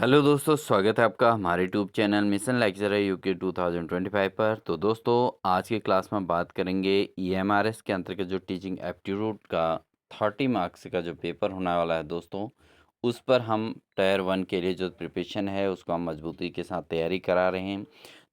Hello दोस्तों, स्वागत है आपका हमारे YouTube channel mission lecturer UK 2025 पर। तो दोस्तों, आज की क्लास में बात करेंगे ईएमआरएस के अंतर्गत जो टीचिंग एप्टीट्यूड का 30 मार्क्स का जो पेपर होने वाला है दोस्तों, उस पर हम टायर 1 के लिए जो प्रिपरेशन है उसको हम मजबूती के साथ तैयारी करा रहे हैं।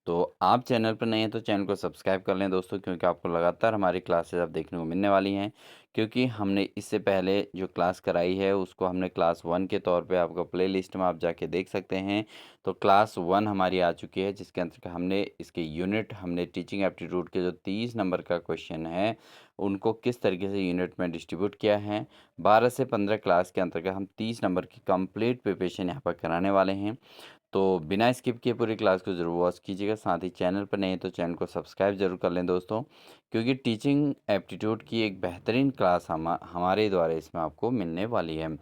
तो आप चैनल पर नए हैं तो चैनल को सब्सक्राइब कर लें दोस्तों, क्योंकि आपको लगातार हमारी क्लासेस अब देखने को मिलने वाली हैं। क्योंकि हमने इससे पहले जो क्लास कराई है उसको हमने क्लास 1 के तौर पे आपको प्ले लिस्ट में आप जाके देख सकते हैं। तो क्लास 1 हमारी आ चुकी है, जिसके अंतर्गत हमने इसके यूनिट हमने टीचिंग एप्टीट्यूड के जो 30 नंबर का क्वेश्चन है उनको किस तरीके से यूनिट में डिस्ट्रीब्यूट किया है। 12 से 15 क्लास के अंतर्गत हम 30 नंबर की कंप्लीट प्रिपरेशन यहाँ पर कराने वाले हैं। तो बिना स्किप किए पूरी क्लास को ज़रूर वॉच कीजिएगा। साथ ही चैनल पर नए हैं तो चैनल को सब्सक्राइब ज़रूर कर लें दोस्तों, क्योंकि टीचिंग एप्टीट्यूड की एक बेहतरीन क्लास हमारे द्वारा इसमें आपको मिलने वाली है।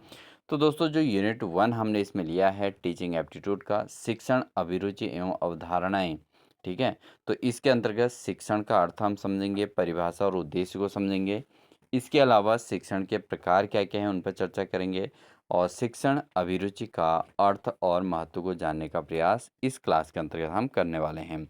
तो दोस्तों, जो यूनिट 1 हमने इसमें लिया है टीचिंग एप्टीट्यूड का, शिक्षण अभिरुचि एवं अवधारणाएं, ठीक है। तो इसके अंतर्गत शिक्षण का अर्थ हम समझेंगे, परिभाषा और उद्देश्य को समझेंगे। इसके अलावा शिक्षण के प्रकार क्या क्या हैं उन पर चर्चा करेंगे, और शिक्षण अभिरुचि का अर्थ और महत्व को जानने का प्रयास इस क्लास के अंतर्गत हम करने वाले हैं।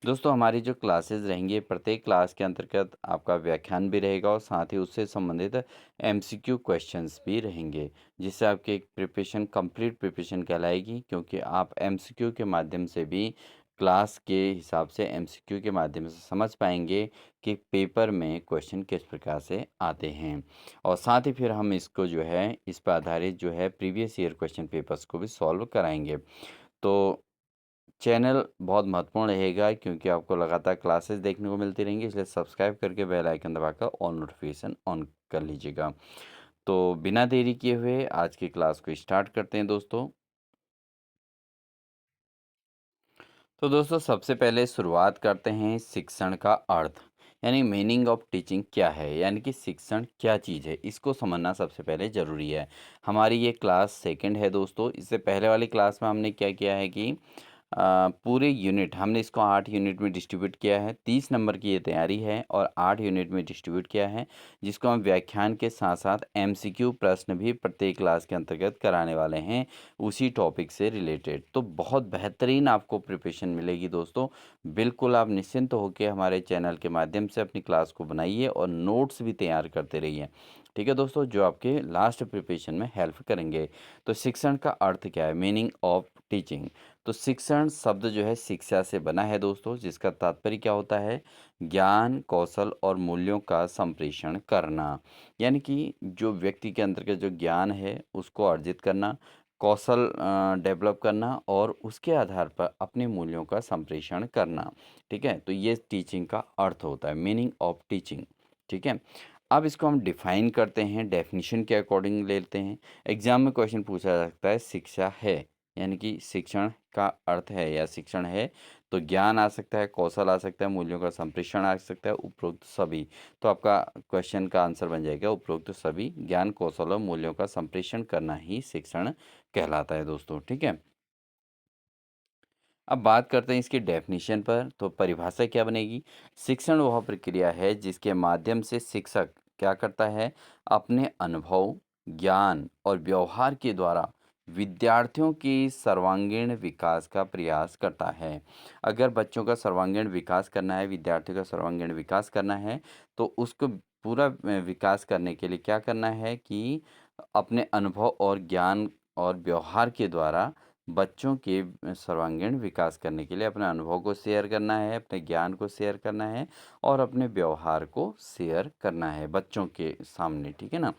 दोस्तों, हमारी जो क्लासेस रहेंगी, प्रत्येक क्लास के अंतर्गत आपका व्याख्यान भी रहेगा और साथ ही उससे संबंधित एमसीक्यू क्वेश्चंस भी रहेंगे, जिससे आपकी एक प्रिपरेशन कंप्लीट प्रिपरेशन कहलाएगी। क्योंकि आप एमसीक्यू के माध्यम से भी क्लास के हिसाब से एमसीक्यू के माध्यम से समझ पाएंगे कि पेपर में क्वेश्चन किस प्रकार से आते हैं। और साथ ही फिर हम इसको जो है इस पर आधारित जो है प्रीवियस ईयर क्वेश्चन पेपर्स को भी सॉल्व कराएंगे। तो चैनल बहुत महत्वपूर्ण रहेगा, क्योंकि आपको लगातार क्लासेस देखने को मिलती रहेंगी, इसलिए सब्सक्राइब करके बेल आइकन दबाकर ऑल नोटिफिकेशन ऑन कर लीजिएगा। तो बिना देरी किए हुए आज की क्लास को स्टार्ट करते हैं दोस्तों। तो दोस्तों, सबसे पहले शुरुआत करते हैं शिक्षण का अर्थ, यानी मीनिंग ऑफ टीचिंग क्या है, यानी कि शिक्षण क्या चीज़ है, इसको समझना सबसे पहले ज़रूरी है। हमारी ये क्लास सेकंड है दोस्तों। इससे पहले वाली क्लास में हमने क्या किया है कि पूरे यूनिट हमने इसको 8 यूनिट में डिस्ट्रीब्यूट किया है। 30 नंबर की ये तैयारी है और 8 यूनिट में डिस्ट्रीब्यूट किया है, जिसको हम व्याख्यान के साथ साथ एमसीक्यू प्रश्न भी प्रत्येक क्लास के अंतर्गत कराने वाले हैं उसी टॉपिक से रिलेटेड। तो बहुत बेहतरीन आपको प्रिपरेशन मिलेगी दोस्तों। बिल्कुल आप निश्चिंत होकर हमारे चैनल के माध्यम से अपनी क्लास को बनाइए और नोट्स भी तैयार करते रहिए, ठीक है दोस्तों, जो आपके लास्ट प्रिपरेशन में हेल्प करेंगे। तो शिक्षण का अर्थ क्या है, मीनिंग ऑफ टीचिंग। तो शिक्षण शब्द जो है शिक्षा से बना है दोस्तों, जिसका तात्पर्य क्या होता है, ज्ञान कौशल और मूल्यों का संप्रेषण करना। यानी कि जो व्यक्ति के अंतर्गत जो ज्ञान है उसको अर्जित करना, कौशल डेवलप करना और उसके आधार पर अपने मूल्यों का संप्रेषण करना, ठीक है। तो ये टीचिंग का अर्थ होता है, मीनिंग ऑफ टीचिंग, ठीक है। अब इसको हम डिफाइन करते हैं, डेफिनेशन के अकॉर्डिंग लेते हैं। एग्जाम में क्वेश्चन पूछा जा सकता है, शिक्षा है यानी कि शिक्षण का अर्थ है या शिक्षण है, तो ज्ञान आ सकता है, कौशल आ सकता है, मूल्यों का संप्रेषण आ सकता है, उपरोक्त सभी। तो आपका क्वेश्चन का आंसर बन जाएगा उपरोक्त सभी, ज्ञान कौशल और मूल्यों का संप्रेषण करना ही शिक्षण कहलाता है दोस्तों, ठीक है। अब बात करते हैं इसकी डेफिनेशन पर। तो परिभाषा क्या बनेगी, शिक्षण वह प्रक्रिया है जिसके माध्यम से शिक्षक क्या करता है, अपने अनुभव ज्ञान और व्यवहार के द्वारा विद्यार्थियों की सर्वांगीण विकास का प्रयास करता है। अगर बच्चों का सर्वांगीण विकास करना है, विद्यार्थियों का सर्वांगीण विकास करना है, तो उसको पूरा विकास करने के लिए क्या करना है कि अपने अनुभव और ज्ञान और व्यवहार के द्वारा बच्चों के सर्वांगीण विकास करने के लिए अपने अनुभव को शेयर करना है, अपने ज्ञान को शेयर करना है और अपने व्यवहार को शेयर करना है बच्चों के सामने, ठीक है ना।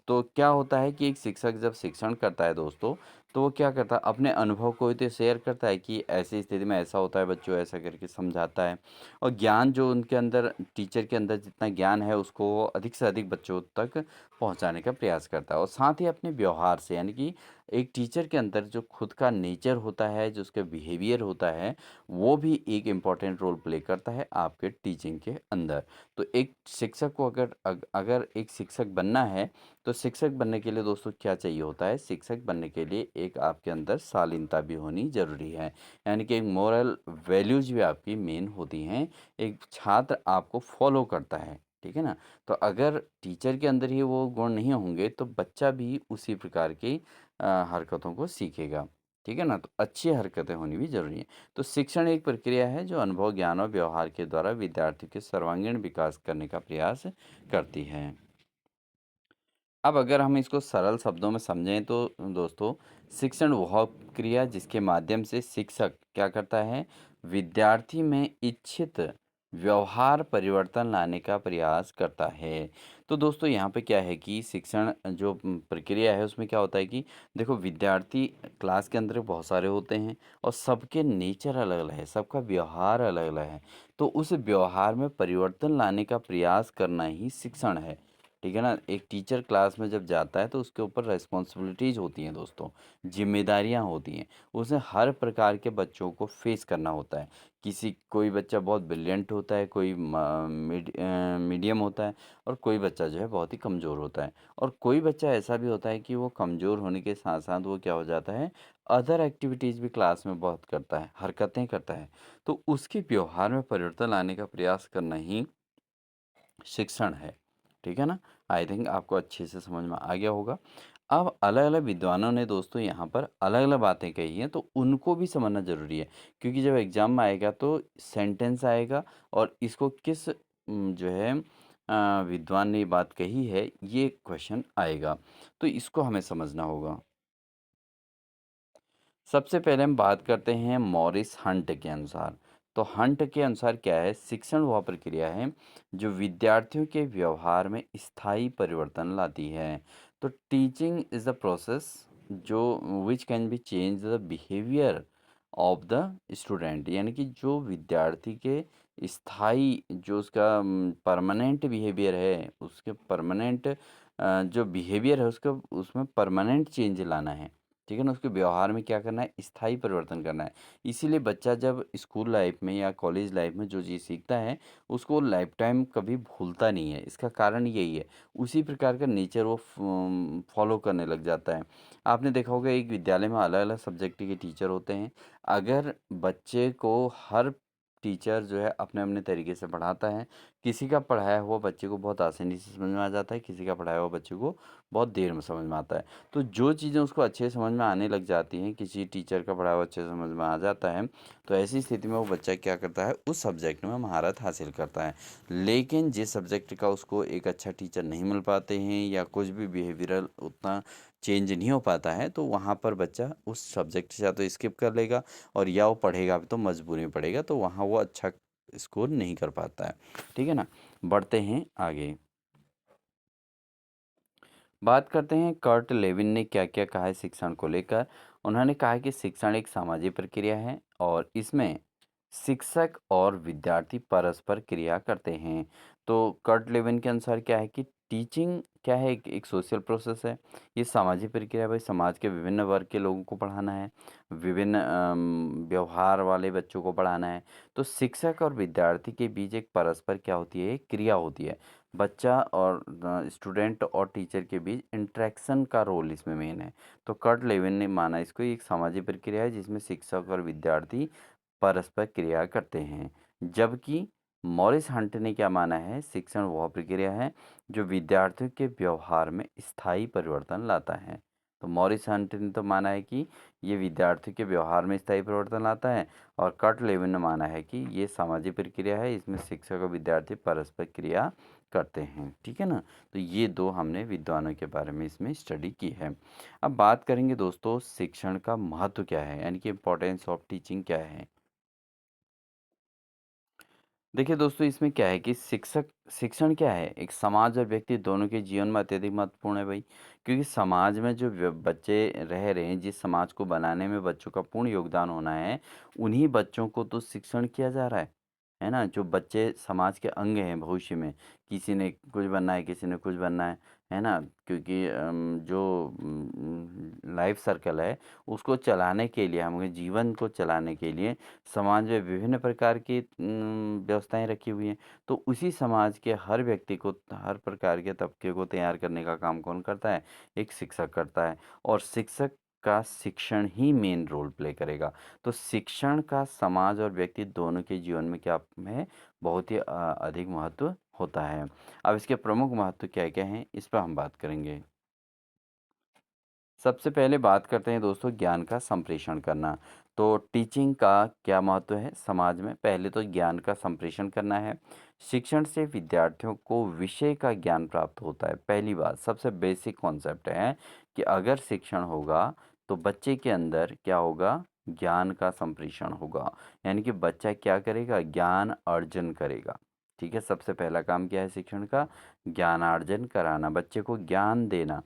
तो क्या होता है कि एक शिक्षक जब शिक्षण करता है दोस्तों, तो वो क्या करता है, अपने अनुभव को तो शेयर करता है कि ऐसी स्थिति में ऐसा होता है, बच्चों ऐसा करके समझाता है। और ज्ञान जो उनके अंदर टीचर के अंदर जितना ज्ञान है उसको वो अधिक से अधिक बच्चों तक पहुंचाने का प्रयास करता है। और साथ ही अपने व्यवहार से, यानी कि एक टीचर के अंदर जो खुद का नेचर होता है, जो उसका बिहेवियर होता है, वो भी एक इम्पॉर्टेंट रोल प्ले करता है आपके टीचिंग के अंदर। तो एक शिक्षक को अगर एक शिक्षक बनना है, तो शिक्षक बनने के लिए दोस्तों क्या चाहिए होता है, शिक्षक बनने के लिए एक आपके अंदर शालीनता भी होनी ज़रूरी है, यानी कि एक मोरल वैल्यूज भी आपकी मेन होती हैं। एक छात्र आपको फॉलो करता है, ठीक है ना। तो अगर टीचर के अंदर ही वो गुण नहीं होंगे तो बच्चा भी उसी प्रकार की हरकतों को सीखेगा, ठीक है ना? तो अच्छी हरकतें होनी भी ज़रूरी हैं। तो शिक्षण एक प्रक्रिया है जो अनुभव, ज्ञान और व्यवहार के द्वारा विद्यार्थी के सर्वांगीण विकास करने का प्रयास करती है। अब अगर हम इसको सरल शब्दों में समझें तो दोस्तों, शिक्षण वह क्रिया जिसके माध्यम से शिक्षक क्या करता है, विद्यार्थी में इच्छित व्यवहार परिवर्तन लाने का प्रयास करता है। तो दोस्तों यहाँ पे क्या है कि शिक्षण जो प्रक्रिया है उसमें क्या होता है कि देखो, विद्यार्थी क्लास के अंदर बहुत सारे होते हैं और सबके नेचर अलग अलग है, सबका व्यवहार अलग अलग है। तो उस व्यवहार में परिवर्तन लाने का प्रयास करना ही शिक्षण है। ठीक है ना? एक टीचर क्लास में जब जाता है तो उसके ऊपर रिस्पॉन्सिबिलिटीज़ होती हैं दोस्तों, ज़िम्मेदारियाँ होती हैं। उसे हर प्रकार के बच्चों को फेस करना होता है। कोई बच्चा बहुत ब्रिलियंट होता है, कोई मीडियम होता है और कोई बच्चा जो है बहुत ही कमज़ोर होता है। और कोई बच्चा ऐसा भी होता है कि वो कमज़ोर होने के साथ-साथ वो क्या हो जाता है, अदर एक्टिविटीज़ भी क्लास में बहुत करता है, हरकतें करता है। तो उसके व्यवहार में परिवर्तन लाने का प्रयास करना ही शिक्षण है। ठीक है ना? आई थिंक आपको अच्छे से समझ में आ गया होगा। अब अलग-अलग विद्वानों ने दोस्तों यहाँ पर अलग-अलग बातें कही हैं, तो उनको भी समझना ज़रूरी है। क्योंकि जब एग्ज़ाम में आएगा तो सेंटेंस आएगा और इसको किस जो है विद्वान ने ये बात कही है, ये क्वेश्चन आएगा। तो इसको हमें समझना होगा। सबसे पहले हम बात करते हैं मॉरिस हंट के अनुसार। तो हंट के अनुसार क्या है, शिक्षण वह प्रक्रिया है जो विद्यार्थियों के व्यवहार में स्थायी परिवर्तन लाती है। तो टीचिंग इज द प्रोसेस जो which can be change the behaviour of the student, यानी कि जो विद्यार्थी के स्थायी जो उसका परमानेंट बिहेवियर है, उसके परमानेंट जो बिहेवियर है उसका, उसमें परमानेंट चेंज लाना है। ठीक है ना? उसके व्यवहार में क्या करना है, स्थायी परिवर्तन करना है। इसीलिए बच्चा जब स्कूल लाइफ में या कॉलेज लाइफ में जो चीज़ सीखता है, उसको लाइफ टाइम कभी भूलता नहीं है। इसका कारण यही है। उसी प्रकार का नेचर वो फॉलो करने लग जाता है। आपने देखा होगा एक विद्यालय में अलग-अलग सब्जेक्ट के टीचर होते हैं। अगर बच्चे को हर टीचर जो है अपने-अपने तरीके से पढ़ाता है। किसी का पढ़ाया हुआ बच्चे को बहुत आसानी से समझ में आ जाता है, किसी का पढ़ाया हुआ बच्चे को बहुत देर में समझ में आता है। तो जो चीज़ें उसको अच्छे से समझ में आने लग जाती हैं, किसी टीचर का पढ़ाया हुआ अच्छे से समझ में आ जाता है, तो ऐसी स्थिति में वो बच्चा क्या करता है, उस सब्जेक्ट में महारत हासिल करता है। लेकिन जिस सब्जेक्ट का उसको एक अच्छा टीचर नहीं मिल पाते हैं या कुछ भी बिहेवियरल उतना चेंज नहीं हो पाता है, तो वहाँ पर बच्चा उस सब्जेक्ट से या तो स्किप कर लेगा और या वो पढ़ेगा भी तो मजबूरी में पढ़ेगा, तो वहाँ वो अच्छा स्कोर नहीं कर पाता है। ठीक है ना? बढ़ते हैं आगे। बात करते हैं कर्ट लेविन ने क्या-क्या कहा है शिक्षण को लेकर। उन्होंने कहा है कि शिक्षण एक सामाजिक प्रक्रिया है और इसमें शिक्षक और विद्यार्थी परस्पर क्रिया करते हैं। तो कर्ट लेविन के अनुसार क्या है कि टीचिंग क्या है, एक सोशल प्रोसेस है। ये सामाजिक प्रक्रिया है, भाई समाज के विभिन्न वर्ग के लोगों को पढ़ाना है, विभिन्न व्यवहार वाले बच्चों को पढ़ाना है। तो शिक्षक और विद्यार्थी के बीच एक परस्पर क्या होती है, एक क्रिया होती है। बच्चा और स्टूडेंट और टीचर के बीच इंटरेक्शन का रोल इसमें मेन है। तो कर्ट लेविन ने माना इसको एक सामाजिक प्रक्रिया है जिसमें शिक्षक और विद्यार्थी परस्पर क्रिया करते हैं। जबकि मॉरिस हंट ने क्या माना है, शिक्षण वह प्रक्रिया है जो विद्यार्थियों के व्यवहार में स्थायी परिवर्तन लाता है। तो मॉरिस हंट ने तो माना है कि ये विद्यार्थियों के व्यवहार में स्थायी परिवर्तन लाता है और कर्ट लेविन ने माना है कि ये सामाजिक प्रक्रिया है, इसमें शिक्षक और विद्यार्थी परस्पर क्रिया करते हैं। ठीक है ना? तो ये 2 हमने विद्वानों के बारे में इसमें स्टडी की है। अब बात करेंगे दोस्तों शिक्षण का महत्व क्या है? यानी कि इम्पोर्टेंस ऑफ टीचिंग क्या है? देखिए दोस्तों, इसमें क्या है कि शिक्षण क्या है, एक समाज और व्यक्ति दोनों के जीवन में अत्यधिक महत्वपूर्ण है भाई। क्योंकि समाज में जो बच्चे रह रहे हैं, जिस समाज को बनाने में बच्चों का पूर्ण योगदान होना है, उन्हीं बच्चों को तो शिक्षण किया जा रहा है ना? जो बच्चे समाज के अंग हैं भविष्य में, किसी ने कुछ बनना है, किसी ने कुछ बनना है ना? क्योंकि जो लाइफ सर्कल है, उसको चलाने के लिए, हमें जीवन को चलाने के लिए समाज में विभिन्न प्रकार की व्यवस्थाएँ रखी हुई हैं। तो उसी समाज के हर व्यक्ति को, हर प्रकार के तबके को तैयार करने का काम कौन करता है? एक शिक्षक करता है और शिक्षक का शिक्षण ही मेन रोल प्ले करेगा। तो शिक्षण का समाज और व्यक्ति दोनों के जीवन में क्या है? बहुत ही अधिक महत्व होता है। अब इसके प्रमुख महत्व क्या-क्या हैं? इस पर हम बात करेंगे। सबसे पहले बात करते हैं दोस्तों ज्ञान का संप्रेषण करना। तो टीचिंग का क्या महत्व है समाज में? पहले तो ज्ञान का संप्रेषण करना है। शिक्षण से विद्यार्थियों को विषय का ज्ञान प्राप्त होता है। पहली बात, सबसे बेसिक कॉन्सेप्ट है कि अगर शिक्षण होगा तो बच्चे के अंदर क्या होगा? ज्ञान का संप्रेषण होगा। यानी कि बच्चा क्या करेगा? ज्ञान अर्जन करेगा। ठीक है, सबसे पहला काम क्या है शिक्षण का? ज्ञानार्जन कराना, बच्चे को ज्ञान देना।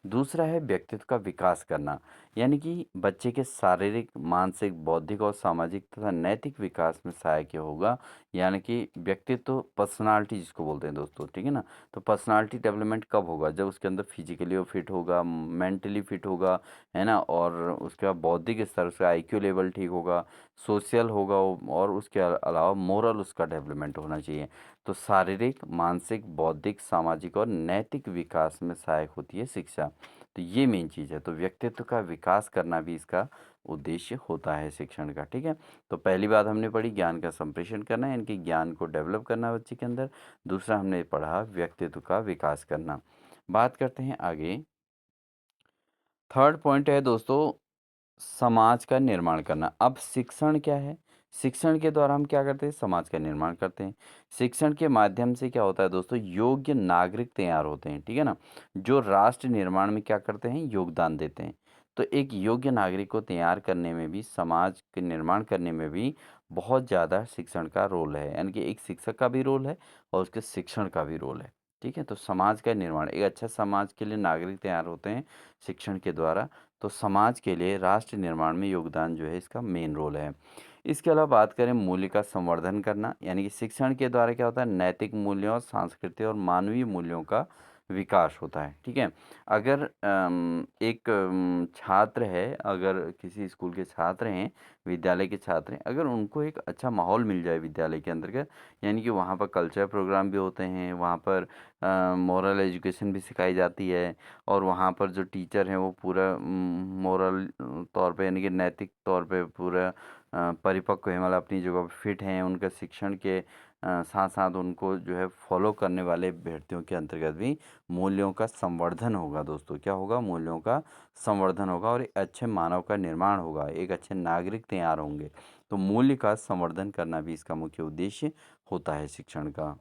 दूसरा है व्यक्तित्व का विकास करना, यानी कि बच्चे के शारीरिक, मानसिक, बौद्धिक और सामाजिक तथा नैतिक विकास में सहायक ये होगा। यानी कि व्यक्तित्व, पर्सनालिटी जिसको बोलते हैं दोस्तों, ठीक है ना। तो पर्सनालिटी डेवलपमेंट कब होगा? जब उसके अंदर फिजिकली वो फिट होगा, मेंटली फिट होगा, है ना, और उसके बाद बौद्धिक स्तर, उसका आईक्यू लेवल ठीक होगा, सोशल होगा, और उसके अलावा मोरल उसका डेवलपमेंट होना चाहिए। तो शारीरिक, मानसिक, बौद्धिक, सामाजिक और नैतिक विकास में सहायक होती है शिक्षा। तो ये मेन चीज़ है। तो व्यक्तित्व का विकास करना भी इसका उद्देश्य होता है शिक्षण का। ठीक है, तो पहली बात हमने पढ़ी ज्ञान का संप्रेषण करना, यानी कि ज्ञान को डेवलप करना बच्चे के अंदर। दूसरा हमने पढ़ा व्यक्तित्व का विकास करना। बात करते हैं आगे। थर्ड पॉइंट है दोस्तों समाज का निर्माण करना। अब शिक्षण क्या है? शिक्षण के द्वारा हम क्या करते हैं? समाज का निर्माण करते हैं। शिक्षण के माध्यम से क्या होता है दोस्तों? योग्य नागरिक तैयार होते हैं, ठीक है ना, जो राष्ट्र निर्माण में क्या करते हैं? योगदान देते हैं। तो एक योग्य नागरिक को तैयार करने में भी, समाज के निर्माण करने में भी बहुत ज़्यादा शिक्षण का रोल है। यानी कि एक शिक्षक का भी रोल है और उसके शिक्षण का भी रोल है। ठीक है, तो समाज का निर्माण, एक अच्छा समाज के लिए नागरिक तैयार होते हैं शिक्षण के द्वारा। तो समाज के लिए राष्ट्र निर्माण में योगदान जो है इसका मेन रोल है। इसके अलावा बात करें मूल्य का संवर्धन करना, यानी कि शिक्षण के द्वारा क्या होता है? नैतिक मूल्यों, सांस्कृतिक और मानवीय मूल्यों का विकास होता है। ठीक है, अगर एक छात्र है, अगर किसी स्कूल के छात्र हैं, विद्यालय के छात्र हैं, अगर उनको एक अच्छा माहौल मिल जाए विद्यालय के अंतर्गत, यानी कि वहाँ पर कल्चर प्रोग्राम भी होते हैं, वहाँ पर मोरल एजुकेशन भी सिखाई जाती है, और वहाँ पर जो टीचर हैं वो पूरा मोरल तौर पे, यानी कि नैतिक तौर पे पूरा परिपक्व है, मतलब अपनी जगह पे फिट हैं, उनका शिक्षण के साथ साथ उनको जो है फॉलो करने वाले अभ्यर्थियों के अंतर्गत भी मूल्यों का संवर्धन होगा दोस्तों। क्या होगा? मूल्यों का संवर्धन होगा और एक अच्छे मानव का निर्माण होगा, एक अच्छे नागरिक तैयार होंगे। तो मूल्य का संवर्धन करना भी इसका मुख्य उद्देश्य होता है शिक्षण का।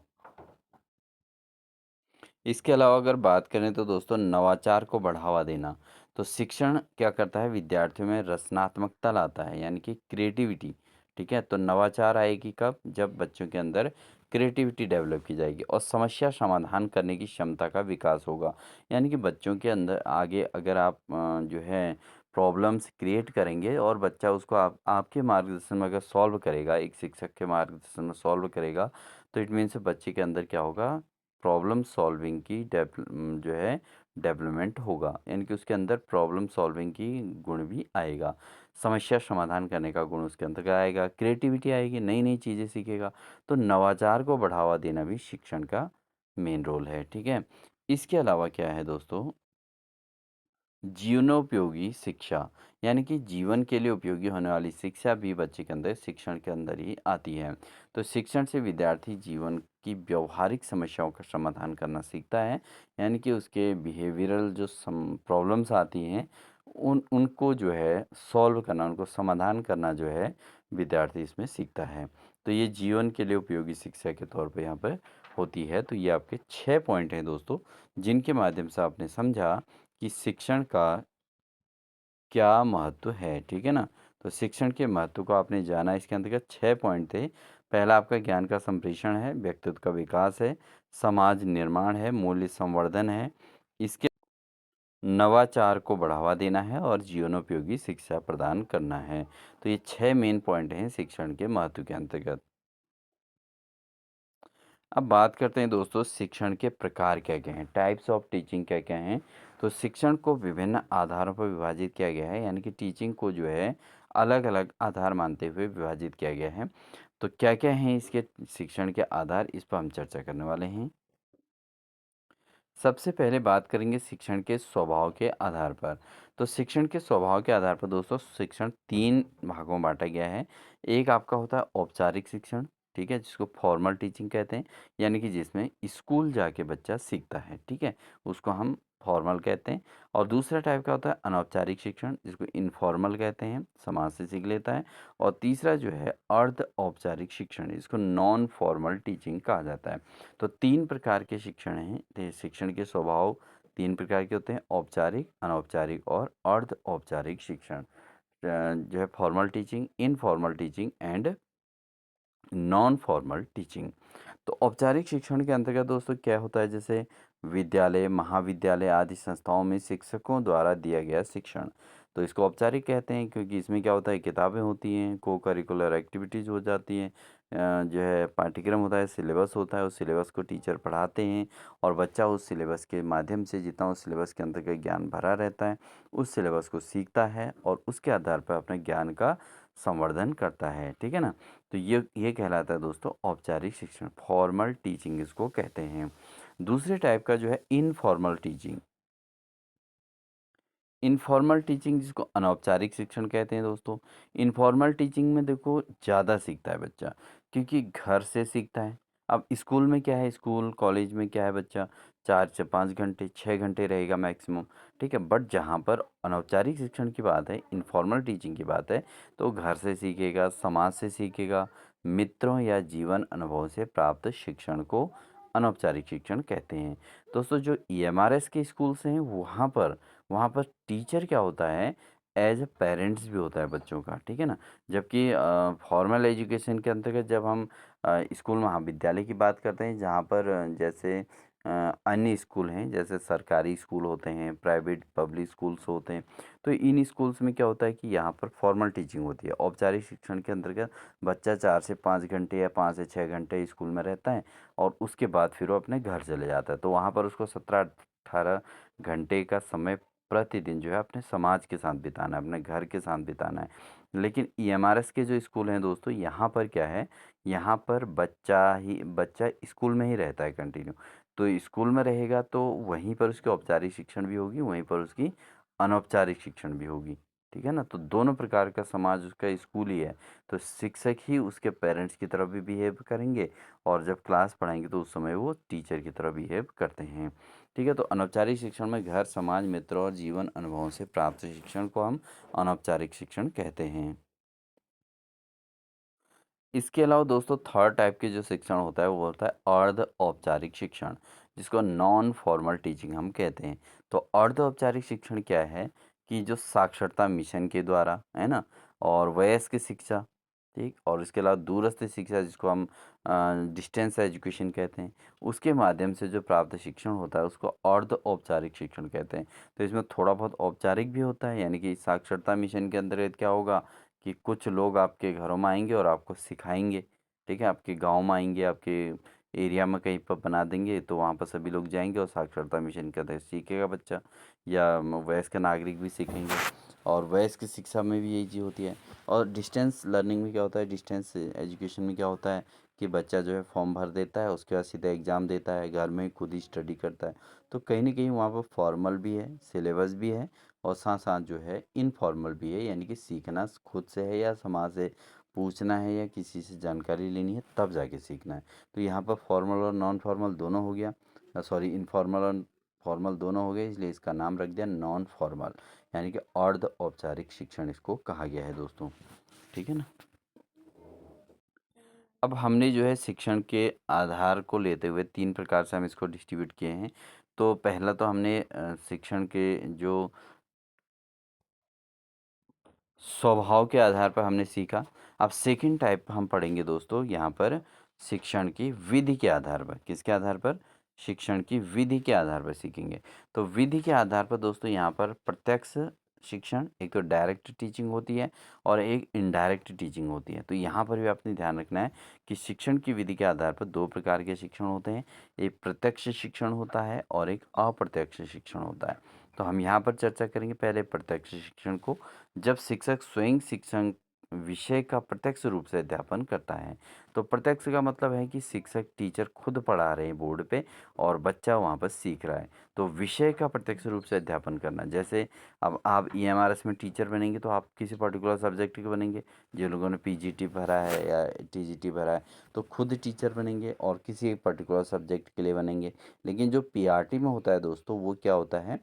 इसके अलावा अगर बात करें तो दोस्तों नवाचार को बढ़ावा देना। तो शिक्षण क्या करता है? विद्यार्थियों में रचनात्मकता लाता है, यानी कि क्रिएटिविटी। ठीक है, तो नवाचार आएगी कब? जब बच्चों के अंदर क्रिएटिविटी डेवलप की जाएगी और समस्या समाधान करने की क्षमता का विकास होगा। यानी कि बच्चों के अंदर आगे अगर आप जो है प्रॉब्लम्स क्रिएट करेंगे और बच्चा उसको आपके मार्गदर्शन में अगर सॉल्व करेगा, एक शिक्षक के मार्गदर्शन में सॉल्व करेगा, तो इट मीन्स बच्चे के अंदर क्या होगा? प्रॉब्लम सॉल्विंग की जो है डेवलपमेंट होगा, यानी कि उसके अंदर प्रॉब्लम सॉल्विंग की गुण भी आएगा, समस्या समाधान करने का गुण उसके अंदर आएगा, क्रिएटिविटी आएगी, नई नई चीज़ें सीखेगा। तो नवाचार को बढ़ावा देना भी शिक्षण का मेन रोल है। ठीक है, इसके अलावा क्या है दोस्तों? जीवनोपयोगी शिक्षा, यानी कि जीवन के लिए उपयोगी होने वाली शिक्षा भी बच्चे के अंदर शिक्षण के अंदर ही आती है। तो शिक्षण से विद्यार्थी जीवन की व्यवहारिक समस्याओं का समाधान करना सीखता है, यानी कि उसके बिहेवियरल जो प्रॉब्लम्स आती हैं उनको जो है सॉल्व करना, उनको समाधान करना जो है विद्यार्थी इसमें सीखता है। तो ये जीवन के लिए उपयोगी शिक्षा के तौर पे यहाँ पर होती है। तो ये आपके 6 पॉइंट हैं दोस्तों, जिनके माध्यम से आपने समझा कि शिक्षण का क्या महत्व है, ठीक है ना? तो शिक्षण के महत्व को आपने जाना, इसके अंतर्गत 6 पॉइंट थे। पहला आपका ज्ञान का संप्रेषण है, व्यक्तित्व का विकास है, समाज निर्माण है, मूल्य संवर्धन है, इसके नवाचार को बढ़ावा देना है और जीवनोपयोगी शिक्षा प्रदान करना है। तो ये 6 मेन पॉइंट हैं शिक्षण के महत्व के अंतर्गत। अब बात करते हैं दोस्तों शिक्षण के प्रकार क्या-क्या हैं, टाइप्स ऑफ टीचिंग क्या-क्या हैं। तो शिक्षण को विभिन्न आधारों पर विभाजित किया गया है, यानी कि टीचिंग को जो है अलग-अलग आधार मानते हुए विभाजित किया गया है। तो क्या-क्या हैं इसके शिक्षण के आधार, इस पर हम चर्चा करने वाले हैं। सबसे पहले बात करेंगे शिक्षण के स्वभाव के आधार पर। तो शिक्षण के स्वभाव के आधार पर दोस्तों शिक्षण 3 भागों में बाँटा गया है। एक आपका होता है औपचारिक शिक्षण, ठीक है? जिसको फॉर्मल टीचिंग कहते हैं, यानी कि जिसमें स्कूल जाके बच्चा सीखता है, ठीक है? उसको हम फॉर्मल कहते हैं। और दूसरा टाइप का होता है अनौपचारिक शिक्षण, जिसको इनफॉर्मल कहते हैं, समाज से सीख लेता है। और तीसरा जो है अर्ध औपचारिक शिक्षण, जिसको नॉन फॉर्मल टीचिंग कहा जाता है। तो 3 प्रकार के शिक्षण हैं। शिक्षण के स्वभाव 3 प्रकार के होते हैं: औपचारिक, अनौपचारिक और अर्ध औपचारिक शिक्षण। जो है formal teaching, informal teaching and non formal teaching. तो औपचारिक शिक्षण के अंतर्गत दोस्तों क्या होता है, जैसे विद्यालय, महाविद्यालय आदि संस्थाओं में शिक्षकों द्वारा दिया गया शिक्षण। तो इसको औपचारिक कहते हैं, क्योंकि इसमें क्या होता है, किताबें होती हैं, को करिकुलर एक्टिविटीज़ हो जाती हैं, जो है पाठ्यक्रम होता है, सिलेबस होता है, उस सिलेबस को टीचर पढ़ाते हैं और बच्चा उस सिलेबस के माध्यम से, जितना उस सिलेबस के अंतर्गत ज्ञान भरा रहता है, उस सिलेबस को सीखता है और उसके आधार पर अपने ज्ञान का संवर्धन करता है। ठीक है ना। तो ये कहलाता है दोस्तों औपचारिक शिक्षण, फॉर्मल टीचिंग इसको कहते हैं। दूसरे टाइप का जो है इनफॉर्मल टीचिंग। इनफॉर्मल टीचिंग जिसको अनौपचारिक शिक्षण कहते हैं दोस्तों। इनफॉर्मल टीचिंग में देखो ज़्यादा सीखता है बच्चा, क्योंकि घर से सीखता है। अब स्कूल में क्या है, स्कूल कॉलेज में क्या है, बच्चा 4 से 5 घंटे 6 घंटे रहेगा मैक्सिमम। ठीक है। बट जहाँ पर अनौपचारिक शिक्षण की बात है, इनफॉर्मल टीचिंग की बात है, तो घर से सीखेगा, समाज से सीखेगा, मित्रों या जीवन अनुभव से प्राप्त शिक्षण को अनौपचारिक शिक्षण कहते हैं। दोस्तों जो ईएमआरएस के स्कूल्स हैं, वहाँ पर टीचर क्या होता है, एज अ पेरेंट्स भी होता है बच्चों का। ठीक है ना। जबकि फॉर्मल एजुकेशन के अंतर्गत जब हम स्कूल महाविद्यालय की बात करते हैं, जहाँ पर जैसे अन्य स्कूल हैं, जैसे सरकारी स्कूल होते हैं, प्राइवेट पब्लिक स्कूल्स होते हैं, तो इन स्कूल्स में क्या होता है कि यहाँ पर फॉर्मल टीचिंग होती है। औपचारिक शिक्षण के अंतर्गत बच्चा 4 से 5 घंटे या 5 से 6 घंटे स्कूल में रहता है और उसके बाद फिर वो अपने घर चले जाता है। तो वहाँ पर उसको 17-18 घंटे का समय प्रतिदिन जो है अपने समाज के साथ बिताना है, अपने घर के साथ बिताना है। लेकिन ईएमआरएस के जो स्कूल हैं दोस्तों, यहाँ पर क्या है, यहाँ पर बच्चा स्कूल में ही रहता है कंटिन्यू। तो स्कूल में रहेगा तो वहीं पर उसकी औपचारिक शिक्षण भी होगी, वहीं पर उसकी अनौपचारिक शिक्षण भी होगी। ठीक है ना। तो दोनों प्रकार का समाज उसका स्कूल ही है। तो शिक्षक ही उसके पेरेंट्स की तरफ भी बिहेव करेंगे और जब क्लास पढ़ाएंगे तो उस समय वो टीचर की तरह बिहेव करते हैं। ठीक है। तो अनौपचारिक शिक्षण में घर, समाज, मित्र और जीवन अनुभवों से प्राप्त शिक्षण को हम अनौपचारिक शिक्षण कहते हैं। इसके अलावा दोस्तों थर्ड टाइप के जो शिक्षण होता है वो होता है अर्ध औपचारिक शिक्षण, जिसको नॉन फॉर्मल टीचिंग हम कहते हैं। तो अर्ध औपचारिक शिक्षण क्या है कि जो साक्षरता मिशन के द्वारा है ना, और वयस्क शिक्षा, ठीक, और इसके अलावा दूरस्थ शिक्षा जिसको हम डिस्टेंस एजुकेशन कहते हैं, उसके माध्यम से जो प्राप्त शिक्षण होता है उसको अर्ध औपचारिक शिक्षण कहते हैं। तो इसमें थोड़ा बहुत औपचारिक भी होता है, यानी कि साक्षरता मिशन के अंतर्गत क्या होगा कि कुछ लोग आपके घरों में आएँगे और आपको सिखाएँगे। ठीक है? आपके गाँव में आएँगे, आपके एरिया में कहीं पर बना देंगे, तो वहाँ पर सभी लोग जाएँगे और साक्षरता मिशन के तहत सीखेगा बच्चा, या वयस्क नागरिक भी सीखेंगे। और वयस्क शिक्षा में भी यही चीज़ होती है। और डिस्टेंस लर्निंग में क्या होता है, डिस्टेंस एजुकेशन में क्या होता है कि बच्चा जो है फॉर्म भर देता है, उसके बाद सीधा एग्ज़ाम देता है, घर में खुद ही स्टडी करता है। तो कहीं न कहीं वहाँ पर फॉर्मल भी है, सिलेबस भी है और साथ-साथ जो है इनफॉर्मल भी है, यानी कि सीखना खुद से है या समाज से पूछना है या किसी से जानकारी लेनी है तब जाके सीखना है। तो यहाँ पर फॉर्मल और नॉन फॉर्मल दोनों हो गया, सॉरी, इनफॉर्मल और फॉर्मल दोनों हो गए, इसलिए इसका नाम रख दिया नॉन फॉर्मल, यानी कि अर्ध औपचारिक शिक्षण इसको कहा गया है दोस्तों। ठीक है ना। अब हमने जो है शिक्षण के आधार को लेते हुए 3 प्रकार से हम इसको डिस्ट्रीब्यूट किए हैं। तो पहला तो हमने शिक्षण के जो स्वभाव के आधार पर हमने सीखा। अब सेकंड टाइप हम पढ़ेंगे दोस्तों यहाँ पर शिक्षण की विधि के आधार पर। किसके आधार पर? शिक्षण की विधि के आधार पर सीखेंगे। तो विधि के आधार पर दोस्तों यहाँ पर प्रत्यक्ष शिक्षण, एक तो डायरेक्ट टीचिंग होती है और एक इनडायरेक्ट टीचिंग होती है। तो यहाँ पर भी आपने ध्यान रखना है कि शिक्षण की विधि के आधार पर 2 प्रकार के शिक्षण होते हैं। एक प्रत्यक्ष शिक्षण होता है और एक अप्रत्यक्ष शिक्षण होता है। तो हम यहाँ पर चर्चा करेंगे पहले प्रत्यक्ष शिक्षण को। जब शिक्षक स्वयं शिक्षण विषय का प्रत्यक्ष रूप से अध्यापन करता है। तो प्रत्यक्ष का मतलब है कि शिक्षक टीचर खुद पढ़ा रहे हैं बोर्ड पे और बच्चा वहाँ पर सीख रहा है। तो विषय का प्रत्यक्ष रूप से अध्यापन करना, जैसे अब आप ईएमआरएस में टीचर बनेंगे तो आप किसी पर्टिकुलर सब्जेक्ट के बनेंगे। जिन लोगों ने पीजीटी भरा है या टीजीटी भरा है तो खुद टीचर बनेंगे और किसी एक पर्टिकुलर सब्जेक्ट के लिए बनेंगे। लेकिन जो पीआरटी में होता है दोस्तों, वो क्या होता है,